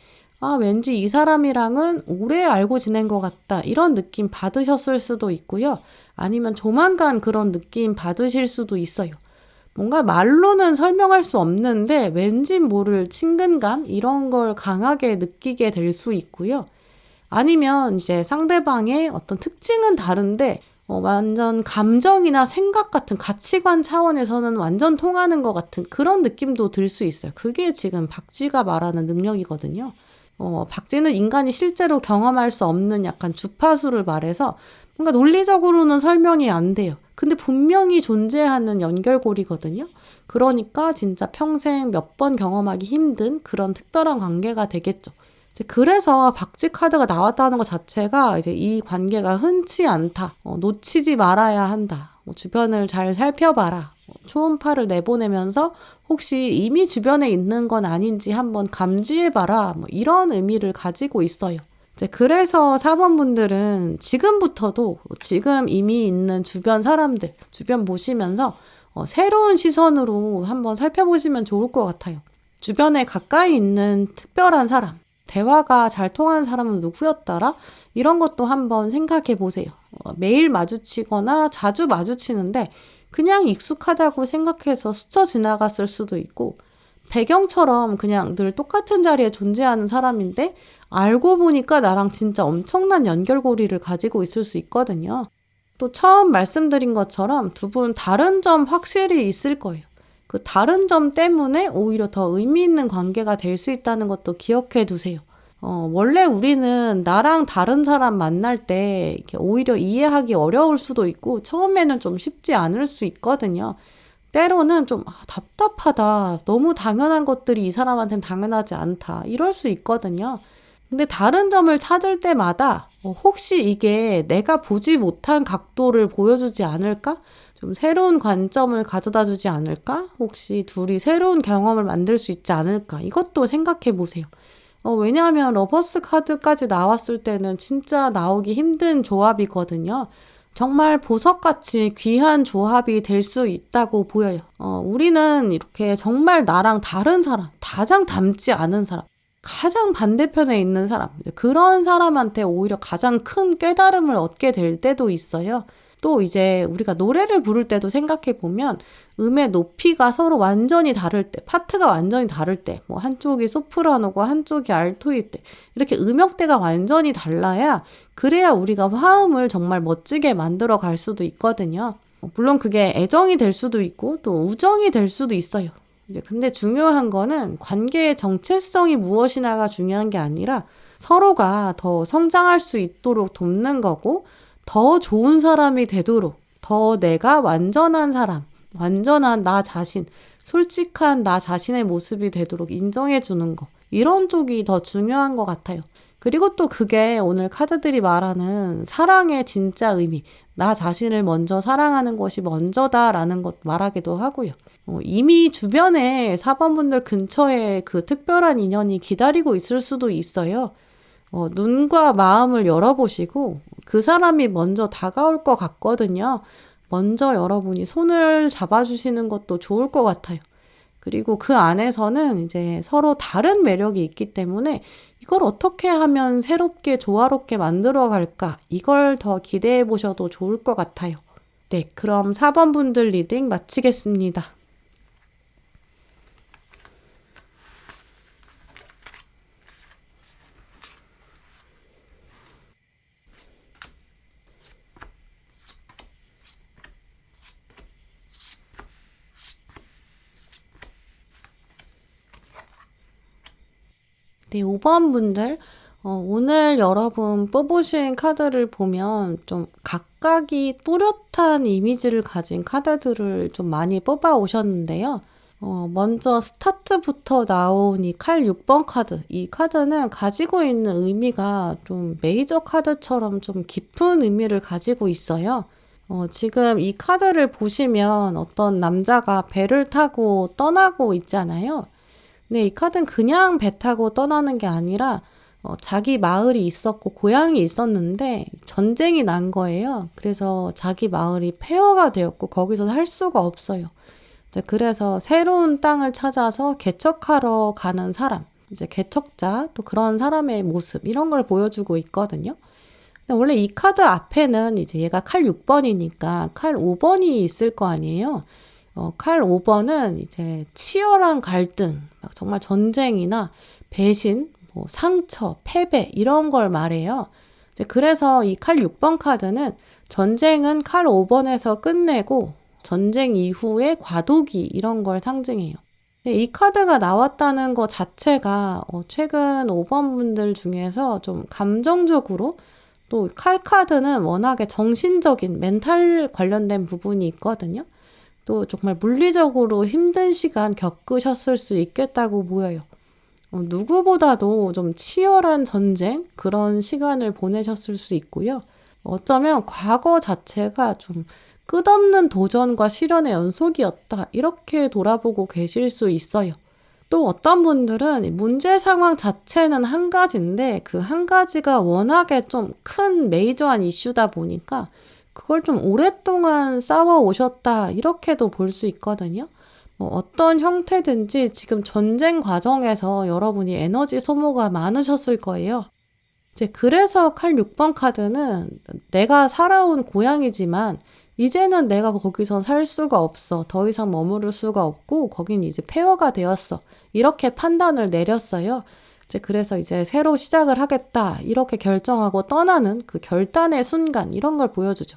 왠지 이 사람이랑은 오래 알고 지낸 것 같다. 이런 느낌 받으셨을 수도 있고요. 아니면 조만간 그런 느낌 받으실 수도 있어요. 뭔가 말로는 설명할 수 없는데 왠지 모를 친근감 이런 걸 강하게 느끼게 될 수 있고요. 아니면 이제 상대방의 어떤 특징은 다른데 완전 감정이나 생각 같은 가치관 차원에서는 완전 통하는 것 같은 그런 느낌도 들 수 있어요. 그게 지금 박쥐가 말하는 능력이거든요. 박쥐는 인간이 실제로 경험할 수 없는 약간 주파수를 말해서 뭔가 논리적으로는 설명이 안 돼요. 근데 분명히 존재하는 연결고리거든요. 그러니까 진짜 평생 몇 번 경험하기 힘든 그런 특별한 관계가 되겠죠. 이제 그래서 박쥐 카드가 나왔다는 것 자체가 이제 이 관계가 흔치 않다. 놓치지 말아야 한다. 주변을 잘 살펴봐라. 초음파를 내보내면서 혹시 이미 주변에 있는 건 아닌지 한번 감지해봐라. 이런 의미를 가지고 있어요. 이제 그래서 4번 분들은 지금부터도 지금 이미 있는 주변 사람들, 주변 보시면서 새로운 시선으로 한번 살펴보시면 좋을 것 같아요. 주변에 가까이 있는 특별한 사람, 대화가 잘 통하는 사람은 누구였더라? 이런 것도 한번 생각해 보세요. 매일 마주치거나 자주 마주치는데 그냥 익숙하다고 생각해서 스쳐 지나갔을 수도 있고, 배경처럼 그냥 늘 똑같은 자리에 존재하는 사람인데 알고 보니까 나랑 진짜 엄청난 연결고리를 가지고 있을 수 있거든요. 또 처음 말씀드린 것처럼 두 분 다른 점 확실히 있을 거예요. 그 다른 점 때문에 오히려 더 의미 있는 관계가 될 수 있다는 것도 기억해 두세요. 원래 우리는 나랑 다른 사람 만날 때 이렇게 오히려 이해하기 어려울 수도 있고 처음에는 좀 쉽지 않을 수 있거든요. 때로는 좀 답답하다. 너무 당연한 것들이 이 사람한테는 당연하지 않다. 이럴 수 있거든요. 근데 다른 점을 찾을 때마다 혹시 이게 내가 보지 못한 각도를 보여주지 않을까? 좀 새로운 관점을 가져다 주지 않을까? 혹시 둘이 새로운 경험을 만들 수 있지 않을까? 이것도 생각해 보세요. 왜냐하면 러버스 카드까지 나왔을 때는 진짜 나오기 힘든 조합이거든요. 정말 보석같이 귀한 조합이 될 수 있다고 보여요. 우리는 이렇게 정말 나랑 다른 사람, 가장 닮지 않은 사람, 가장 반대편에 있는 사람, 그런 사람한테 오히려 가장 큰 깨달음을 얻게 될 때도 있어요. 또 이제 우리가 노래를 부를 때도 생각해 보면 음의 높이가 서로 완전히 다를 때, 파트가 완전히 다를 때, 한쪽이 소프라노고 한쪽이 알토일 때, 이렇게 음역대가 완전히 달라야 그래야 우리가 화음을 정말 멋지게 만들어 갈 수도 있거든요. 물론 그게 애정이 될 수도 있고 또 우정이 될 수도 있어요. 근데 중요한 거는 관계의 정체성이 무엇이냐가 중요한 게 아니라 서로가 더 성장할 수 있도록 돕는 거고, 더 좋은 사람이 되도록, 더 내가 완전한 사람, 완전한 나 자신, 솔직한 나 자신의 모습이 되도록 인정해 주는 거, 이런 쪽이 더 중요한 것 같아요. 그리고 또 그게 오늘 카드들이 말하는 사랑의 진짜 의미, 나 자신을 먼저 사랑하는 것이 먼저다라는 것 말하기도 하고요. 이미 주변에 4번 분들 근처에 그 특별한 인연이 기다리고 있을 수도 있어요. 눈과 마음을 열어보시고 그 사람이 먼저 다가올 것 같거든요. 먼저 여러분이 손을 잡아주시는 것도 좋을 것 같아요. 그리고 그 안에서는 이제 서로 다른 매력이 있기 때문에 이걸 어떻게 하면 새롭게 조화롭게 만들어 갈까? 이걸 더 기대해 보셔도 좋을 것 같아요. 네, 그럼 4번 분들 리딩 마치겠습니다. 네, 5번 분들, 오늘 여러분 뽑으신 카드를 보면 좀 각각이 또렷한 이미지를 가진 카드들을 좀 많이 뽑아 오셨는데요. 먼저 스타트부터 나온 이 칼 6번 카드, 이 카드는 가지고 있는 의미가 좀 메이저 카드처럼 좀 깊은 의미를 가지고 있어요. 지금 이 카드를 보시면 어떤 남자가 배를 타고 떠나고 있잖아요. 네, 이 카드는 그냥 배 타고 떠나는 게 아니라 자기 마을이 있었고 고향이 있었는데 전쟁이 난 거예요. 그래서 자기 마을이 폐허가 되었고 거기서 살 수가 없어요. 이제 그래서 새로운 땅을 찾아서 개척하러 가는 사람, 이제 개척자, 또 그런 사람의 모습, 이런 걸 보여주고 있거든요. 근데 원래 이 카드 앞에는 이제 얘가 칼 6번이니까 칼 5번이 있을 거 아니에요. 칼 5번은 이제 치열한 갈등, 막 정말 전쟁이나 배신, 상처, 패배 이런 걸 말해요. 이제 그래서 이 칼 6번 카드는 전쟁은 칼 5번에서 끝내고 전쟁 이후의 과도기 이런 걸 상징해요. 이 카드가 나왔다는 것 자체가 최근 5번 분들 중에서 좀 감정적으로 또 칼 카드는 워낙에 정신적인 멘탈 관련된 부분이 있거든요. 또 정말 물리적으로 힘든 시간 겪으셨을 수 있겠다고 보여요. 누구보다도 좀 치열한 전쟁 그런 시간을 보내셨을 수 있고요. 어쩌면 과거 자체가 좀 끝없는 도전과 시련의 연속이었다. 이렇게 돌아보고 계실 수 있어요. 또 어떤 분들은 문제 상황 자체는 한 가지인데 그 한 가지가 워낙에 좀 큰 메이저한 이슈다 보니까 그걸 좀 오랫동안 싸워 오셨다. 이렇게도 볼 수 있거든요. 어떤 형태든지 지금 전쟁 과정에서 여러분이 에너지 소모가 많으셨을 거예요. 이제 그래서 칼 6번 카드는 내가 살아온 고향이지만 이제는 내가 거기서 살 수가 없어. 더 이상 머무를 수가 없고 거긴 이제 폐허가 되었어. 이렇게 판단을 내렸어요. 이제 그래서 이제 새로 시작을 하겠다. 이렇게 결정하고 떠나는 그 결단의 순간 이런 걸 보여주죠.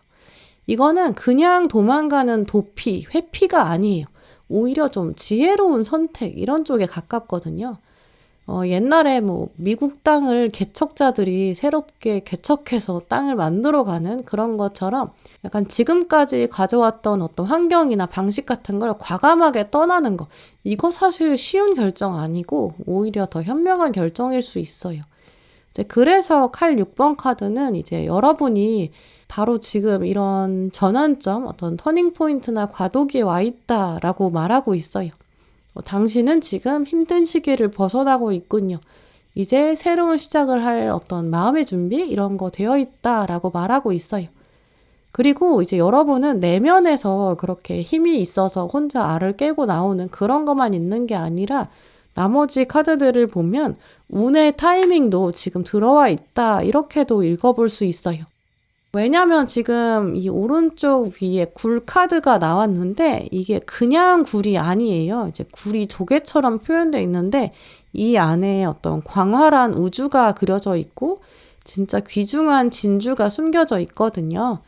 이거는 그냥 도망가는 도피, 회피가 아니에요. 오히려 좀 지혜로운 선택 이런 쪽에 가깝거든요. 옛날에 뭐 미국 땅을 개척자들이 새롭게 개척해서 땅을 만들어가는 그런 것처럼 약간 지금까지 가져왔던 어떤 환경이나 방식 같은 걸 과감하게 떠나는 거. 이거 사실 쉬운 결정 아니고 오히려 더 현명한 결정일 수 있어요. 이제 그래서 칼 6번 카드는 이제 여러분이 바로 지금 이런 전환점, 어떤 터닝 포인트나 과도기에 와 있다라고 말하고 있어요. 당신은 지금 힘든 시기를 벗어나고 있군요. 이제 새로운 시작을 할 어떤 마음의 준비 이런 거 되어 있다라고 말하고 있어요. 그리고 이제 여러분은 내면에서 그렇게 힘이 있어서 혼자 알을 깨고 나오는 그런 것만 있는 게 아니라 나머지 카드들을 보면 운의 타이밍도 지금 들어와 있다 이렇게도 읽어볼 수 있어요. 왜냐면 지금 이 오른쪽 위에 굴 카드가 나왔는데 이게 그냥 굴이 아니에요. 이제 굴이 조개처럼 표현되어 있는데 이 안에 어떤 광활한 우주가 그려져 있고 진짜 귀중한 진주가 숨겨져 있거든요.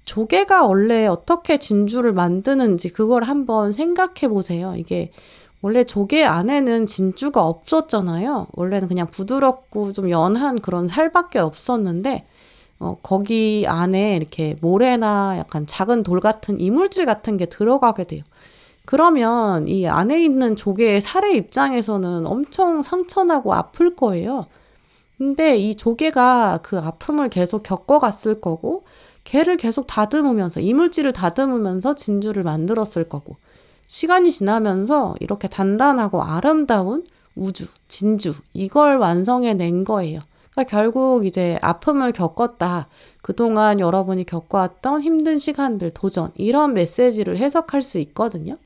조개가 원래 어떻게 진주를 만드는지 그걸 한번 생각해 보세요. 이게 원래 조개 안에는 진주가 없었잖아요. 원래는 그냥 부드럽고 좀 연한 그런 살밖에 없었는데 거기 안에 이렇게 모래나 약간 작은 돌 같은 이물질 같은 게 들어가게 돼요. 그러면 이 안에 있는 조개의 살의 입장에서는 엄청 상처나고 아플 거예요. 근데 이 조개가 그 아픔을 계속 겪어갔을 거고, 걔를 계속 다듬으면서, 이물질을 다듬으면서 진주를 만들었을 거고, 시간이 지나면서 이렇게 단단하고 아름다운 우주, 진주, 이걸 완성해낸 거예요. 결국 이제 아픔을 겪었다. 그동안 여러분이 겪어왔던 힘든 시간들, 도전 이런 메시지를 해석할 수 있거든요.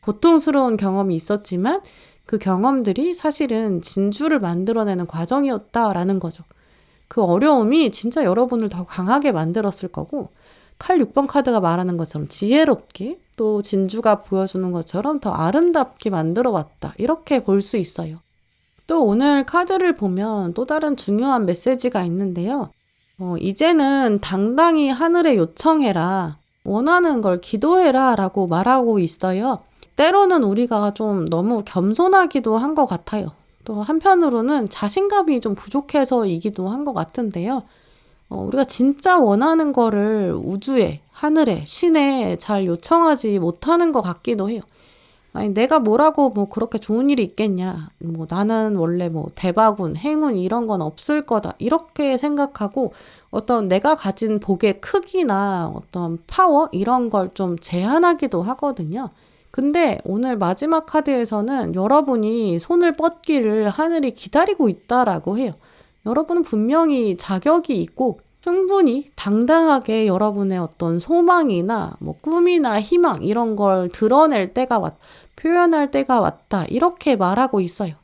고통스러운 경험이 있었지만 그 경험들이 사실은 진주를 만들어내는 과정이었다라는 거죠. 그 어려움이 진짜 여러분을 더 강하게 만들었을 거고 칼 6번 카드가 말하는 것처럼 지혜롭게 또 진주가 보여주는 것처럼 더 아름답게 만들어 왔다. 이렇게 볼 수 있어요. 또 오늘 카드를 보면 또 다른 중요한 메시지가 있는데요. 이제는 당당히 하늘에 요청해라. 원하는 걸 기도해라 라고 말하고 있어요. 때로는 우리가 좀 너무 겸손하기도 한 것 같아요. 또 한편으로는 자신감이 좀 부족해서이기도 한 것 같은데요. 우리가 진짜 원하는 거를 우주에, 하늘에, 신에 잘 요청하지 못하는 것 같기도 해요. 아니, 내가 뭐라고 뭐 그렇게 좋은 일이 있겠냐. 뭐 나는 원래 뭐 대박운, 행운 이런 건 없을 거다. 이렇게 생각하고 어떤 내가 가진 복의 크기나 어떤 파워 이런 걸 좀 제한하기도 하거든요. 근데 오늘 마지막 카드에서는 여러분이 손을 뻗기를 하늘이 기다리고 있다라고 해요. 여러분은 분명히 자격이 있고 충분히 당당하게 여러분의 어떤 소망이나 뭐 꿈이나 희망 이런 걸 드러낼 때가 왔다. 표현할 때가 왔다. 이렇게 말하고 있어요.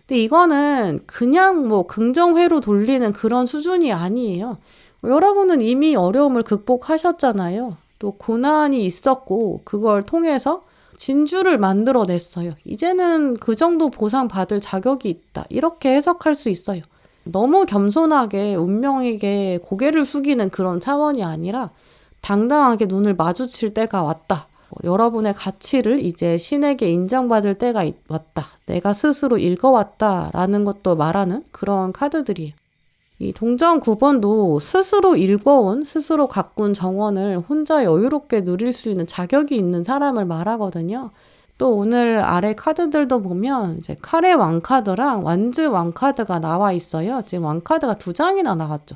근데 이거는 그냥 뭐 긍정회로 돌리는 그런 수준이 아니에요. 여러분은 이미 어려움을 극복하셨잖아요. 또 고난이 있었고 그걸 통해서 진주를 만들어냈어요. 이제는 그 정도 보상받을 자격이 있다. 이렇게 해석할 수 있어요. 너무 겸손하게 운명에게 고개를 숙이는 그런 차원이 아니라 당당하게 눈을 마주칠 때가 왔다. 여러분의 가치를 이제 신에게 인정받을 때가 왔다. 내가 스스로 읽어왔다라는 것도 말하는 그런 카드들이에요. 이 동전 9번도 스스로 읽어온, 스스로 가꾼 정원을 혼자 여유롭게 누릴 수 있는 자격이 있는 사람을 말하거든요. 또 오늘 아래 카드들도 보면 이제 카레 왕카드랑 완즈 왕카드가 나와 있어요. 지금 왕카드가 2장이나 나왔죠.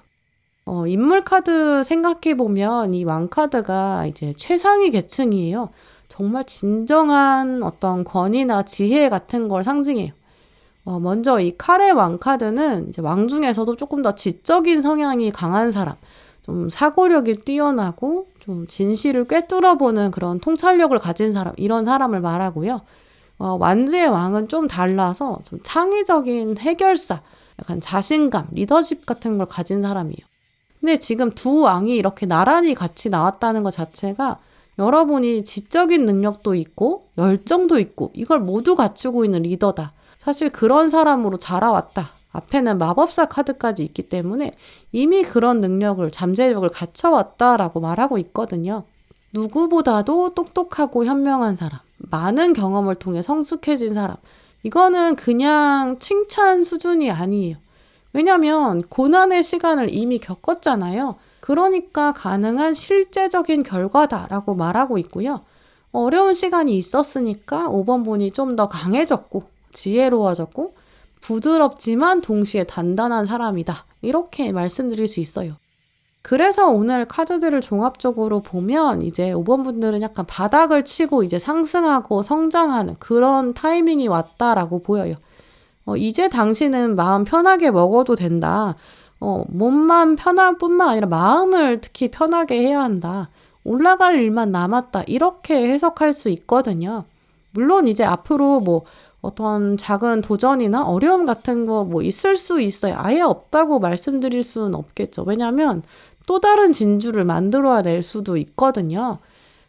인물 카드 생각해보면 이 왕카드가 이제 최상위 계층이에요. 정말 진정한 어떤 권위나 지혜 같은 걸 상징해요. 먼저 이 카레 왕카드는 이제 왕 중에서도 조금 더 지적인 성향이 강한 사람, 좀 사고력이 뛰어나고 좀 진실을 꿰뚫어보는 그런 통찰력을 가진 사람, 이런 사람을 말하고요. 완즈의 왕은 좀 달라서 좀 창의적인 해결사, 약간 자신감, 리더십 같은 걸 가진 사람이에요. 근데 지금 두 왕이 이렇게 나란히 같이 나왔다는 것 자체가 여러분이 지적인 능력도 있고 열정도 있고 이걸 모두 갖추고 있는 리더다. 사실 그런 사람으로 자라왔다. 앞에는 마법사 카드까지 있기 때문에 이미 그런 능력을, 잠재력을 갖춰왔다라고 말하고 있거든요. 누구보다도 똑똑하고 현명한 사람, 많은 경험을 통해 성숙해진 사람. 이거는 그냥 칭찬 수준이 아니에요. 왜냐면 고난의 시간을 이미 겪었잖아요. 그러니까 가능한 실제적인 결과다라고 말하고 있고요. 어려운 시간이 있었으니까 5번 분이 좀 더 강해졌고 지혜로워졌고 부드럽지만 동시에 단단한 사람이다. 이렇게 말씀드릴 수 있어요. 그래서 오늘 카드들을 종합적으로 보면 이제 5번 분들은 약간 바닥을 치고 이제 상승하고 성장하는 그런 타이밍이 왔다라고 보여요. 이제 당신은 마음 편하게 먹어도 된다. 몸만 편할 뿐만 아니라 마음을 특히 편하게 해야 한다. 올라갈 일만 남았다. 이렇게 해석할 수 있거든요. 물론 이제 앞으로 뭐 어떤 작은 도전이나 어려움 같은 거 뭐 있을 수 있어요. 아예 없다고 말씀드릴 수는 없겠죠. 왜냐하면 또 다른 진주를 만들어야 될 수도 있거든요.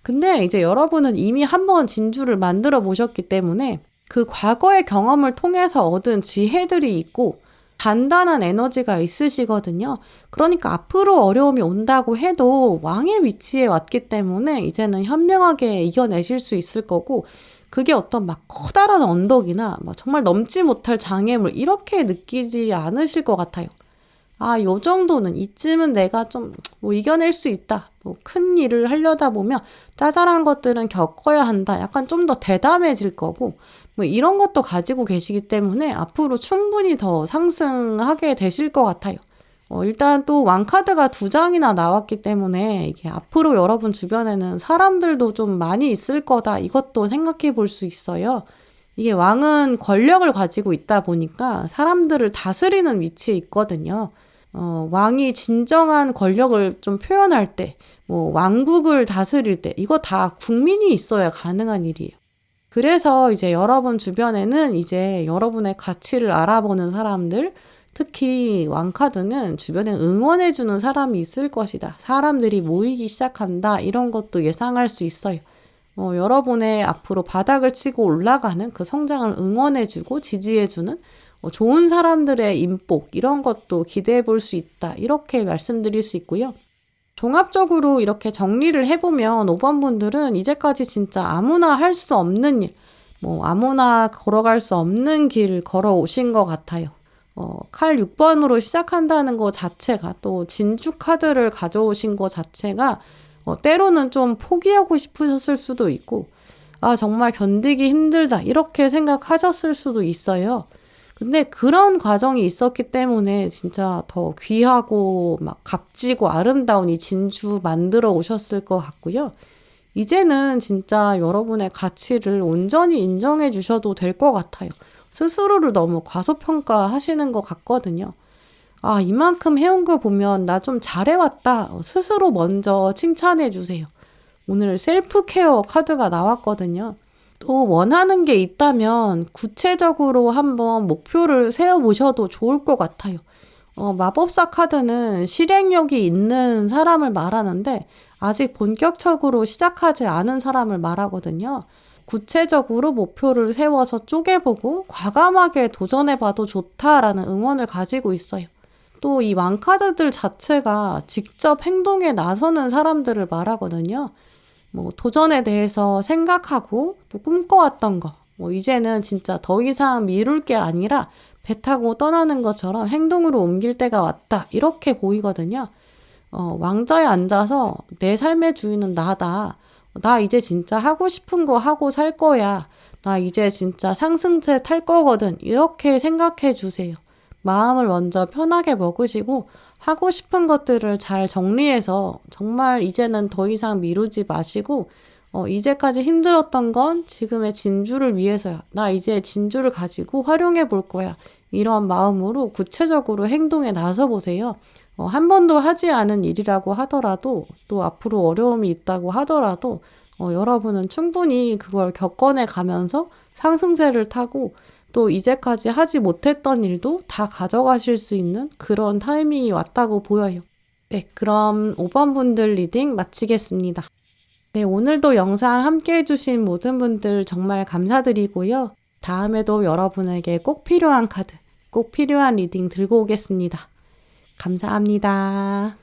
근데 이제 여러분은 이미 한번 진주를 만들어 보셨기 때문에 그 과거의 경험을 통해서 얻은 지혜들이 있고 단단한 에너지가 있으시거든요. 그러니까 앞으로 어려움이 온다고 해도 왕의 위치에 왔기 때문에 이제는 현명하게 이겨내실 수 있을 거고 그게 어떤 막 커다란 언덕이나 막 정말 넘지 못할 장애물 이렇게 느끼지 않으실 것 같아요. 요 정도는 이쯤은 내가 좀 뭐 이겨낼 수 있다. 뭐 큰 일을 하려다 보면 짜잘한 것들은 겪어야 한다. 약간 좀 더 대담해질 거고 뭐 이런 것도 가지고 계시기 때문에 앞으로 충분히 더 상승하게 되실 것 같아요. 일단 또 왕카드가 2장이나 나왔기 때문에 이게 앞으로 여러분 주변에는 사람들도 좀 많이 있을 거다. 이것도 생각해 볼 수 있어요. 이게 왕은 권력을 가지고 있다 보니까 사람들을 다스리는 위치에 있거든요. 왕이 진정한 권력을 좀 표현할 때, 뭐 왕국을 다스릴 때 이거 다 국민이 있어야 가능한 일이에요. 그래서 이제 여러분 주변에는 이제 여러분의 가치를 알아보는 사람들, 특히 왕카드는 주변에 응원해주는 사람이 있을 것이다. 사람들이 모이기 시작한다. 이런 것도 예상할 수 있어요. 여러분의 앞으로 바닥을 치고 올라가는 그 성장을 응원해주고 지지해주는 좋은 사람들의 인복 이런 것도 기대해 볼 수 있다. 이렇게 말씀드릴 수 있고요. 종합적으로 이렇게 정리를 해보면 5번 분들은 이제까지 진짜 아무나 할 수 없는 일, 뭐 아무나 걸어갈 수 없는 길을 걸어오신 것 같아요. 칼 6번으로 시작한다는 것 자체가 또 진주 카드를 가져오신 것 자체가 때로는 좀 포기하고 싶으셨을 수도 있고 정말 견디기 힘들다 이렇게 생각하셨을 수도 있어요. 근데 그런 과정이 있었기 때문에 진짜 더 귀하고 막 값지고 아름다운 이 진주 만들어 오셨을 것 같고요. 이제는 진짜 여러분의 가치를 온전히 인정해 주셔도 될 것 같아요. 스스로를 너무 과소평가하시는 것 같거든요. 이만큼 해온 거 보면 나 좀 잘해왔다. 스스로 먼저 칭찬해 주세요. 오늘 셀프 케어 카드가 나왔거든요. 또 원하는 게 있다면 구체적으로 한번 목표를 세워보셔도 좋을 것 같아요. 마법사 카드는 실행력이 있는 사람을 말하는데 아직 본격적으로 시작하지 않은 사람을 말하거든요. 구체적으로 목표를 세워서 쪼개보고 과감하게 도전해봐도 좋다라는 응원을 가지고 있어요. 또 이 왕카드들 자체가 직접 행동에 나서는 사람들을 말하거든요. 뭐 도전에 대해서 생각하고 또 꿈꿔왔던 거, 뭐 이제는 진짜 더 이상 미룰 게 아니라 배 타고 떠나는 것처럼 행동으로 옮길 때가 왔다. 이렇게 보이거든요. 왕좌에 앉아서 내 삶의 주인은 나다. 나 이제 진짜 하고 싶은 거 하고 살 거야. 나 이제 진짜 상승세 탈 거거든. 이렇게 생각해 주세요. 마음을 먼저 편하게 먹으시고 하고 싶은 것들을 잘 정리해서 정말 이제는 더 이상 미루지 마시고 이제까지 힘들었던 건 지금의 진주를 위해서야. 나 이제 진주를 가지고 활용해 볼 거야. 이런 마음으로 구체적으로 행동에 나서 보세요. 한 번도 하지 않은 일이라고 하더라도 또 앞으로 어려움이 있다고 하더라도 여러분은 충분히 그걸 겪어내 가면서 상승세를 타고 또 이제까지 하지 못했던 일도 다 가져가실 수 있는 그런 타이밍이 왔다고 보여요. 네, 그럼 5번 분들 리딩 마치겠습니다. 네, 오늘도 영상 함께 해주신 모든 분들 정말 감사드리고요. 다음에도 여러분에게 꼭 필요한 카드, 꼭 필요한 리딩 들고 오겠습니다. 감사합니다.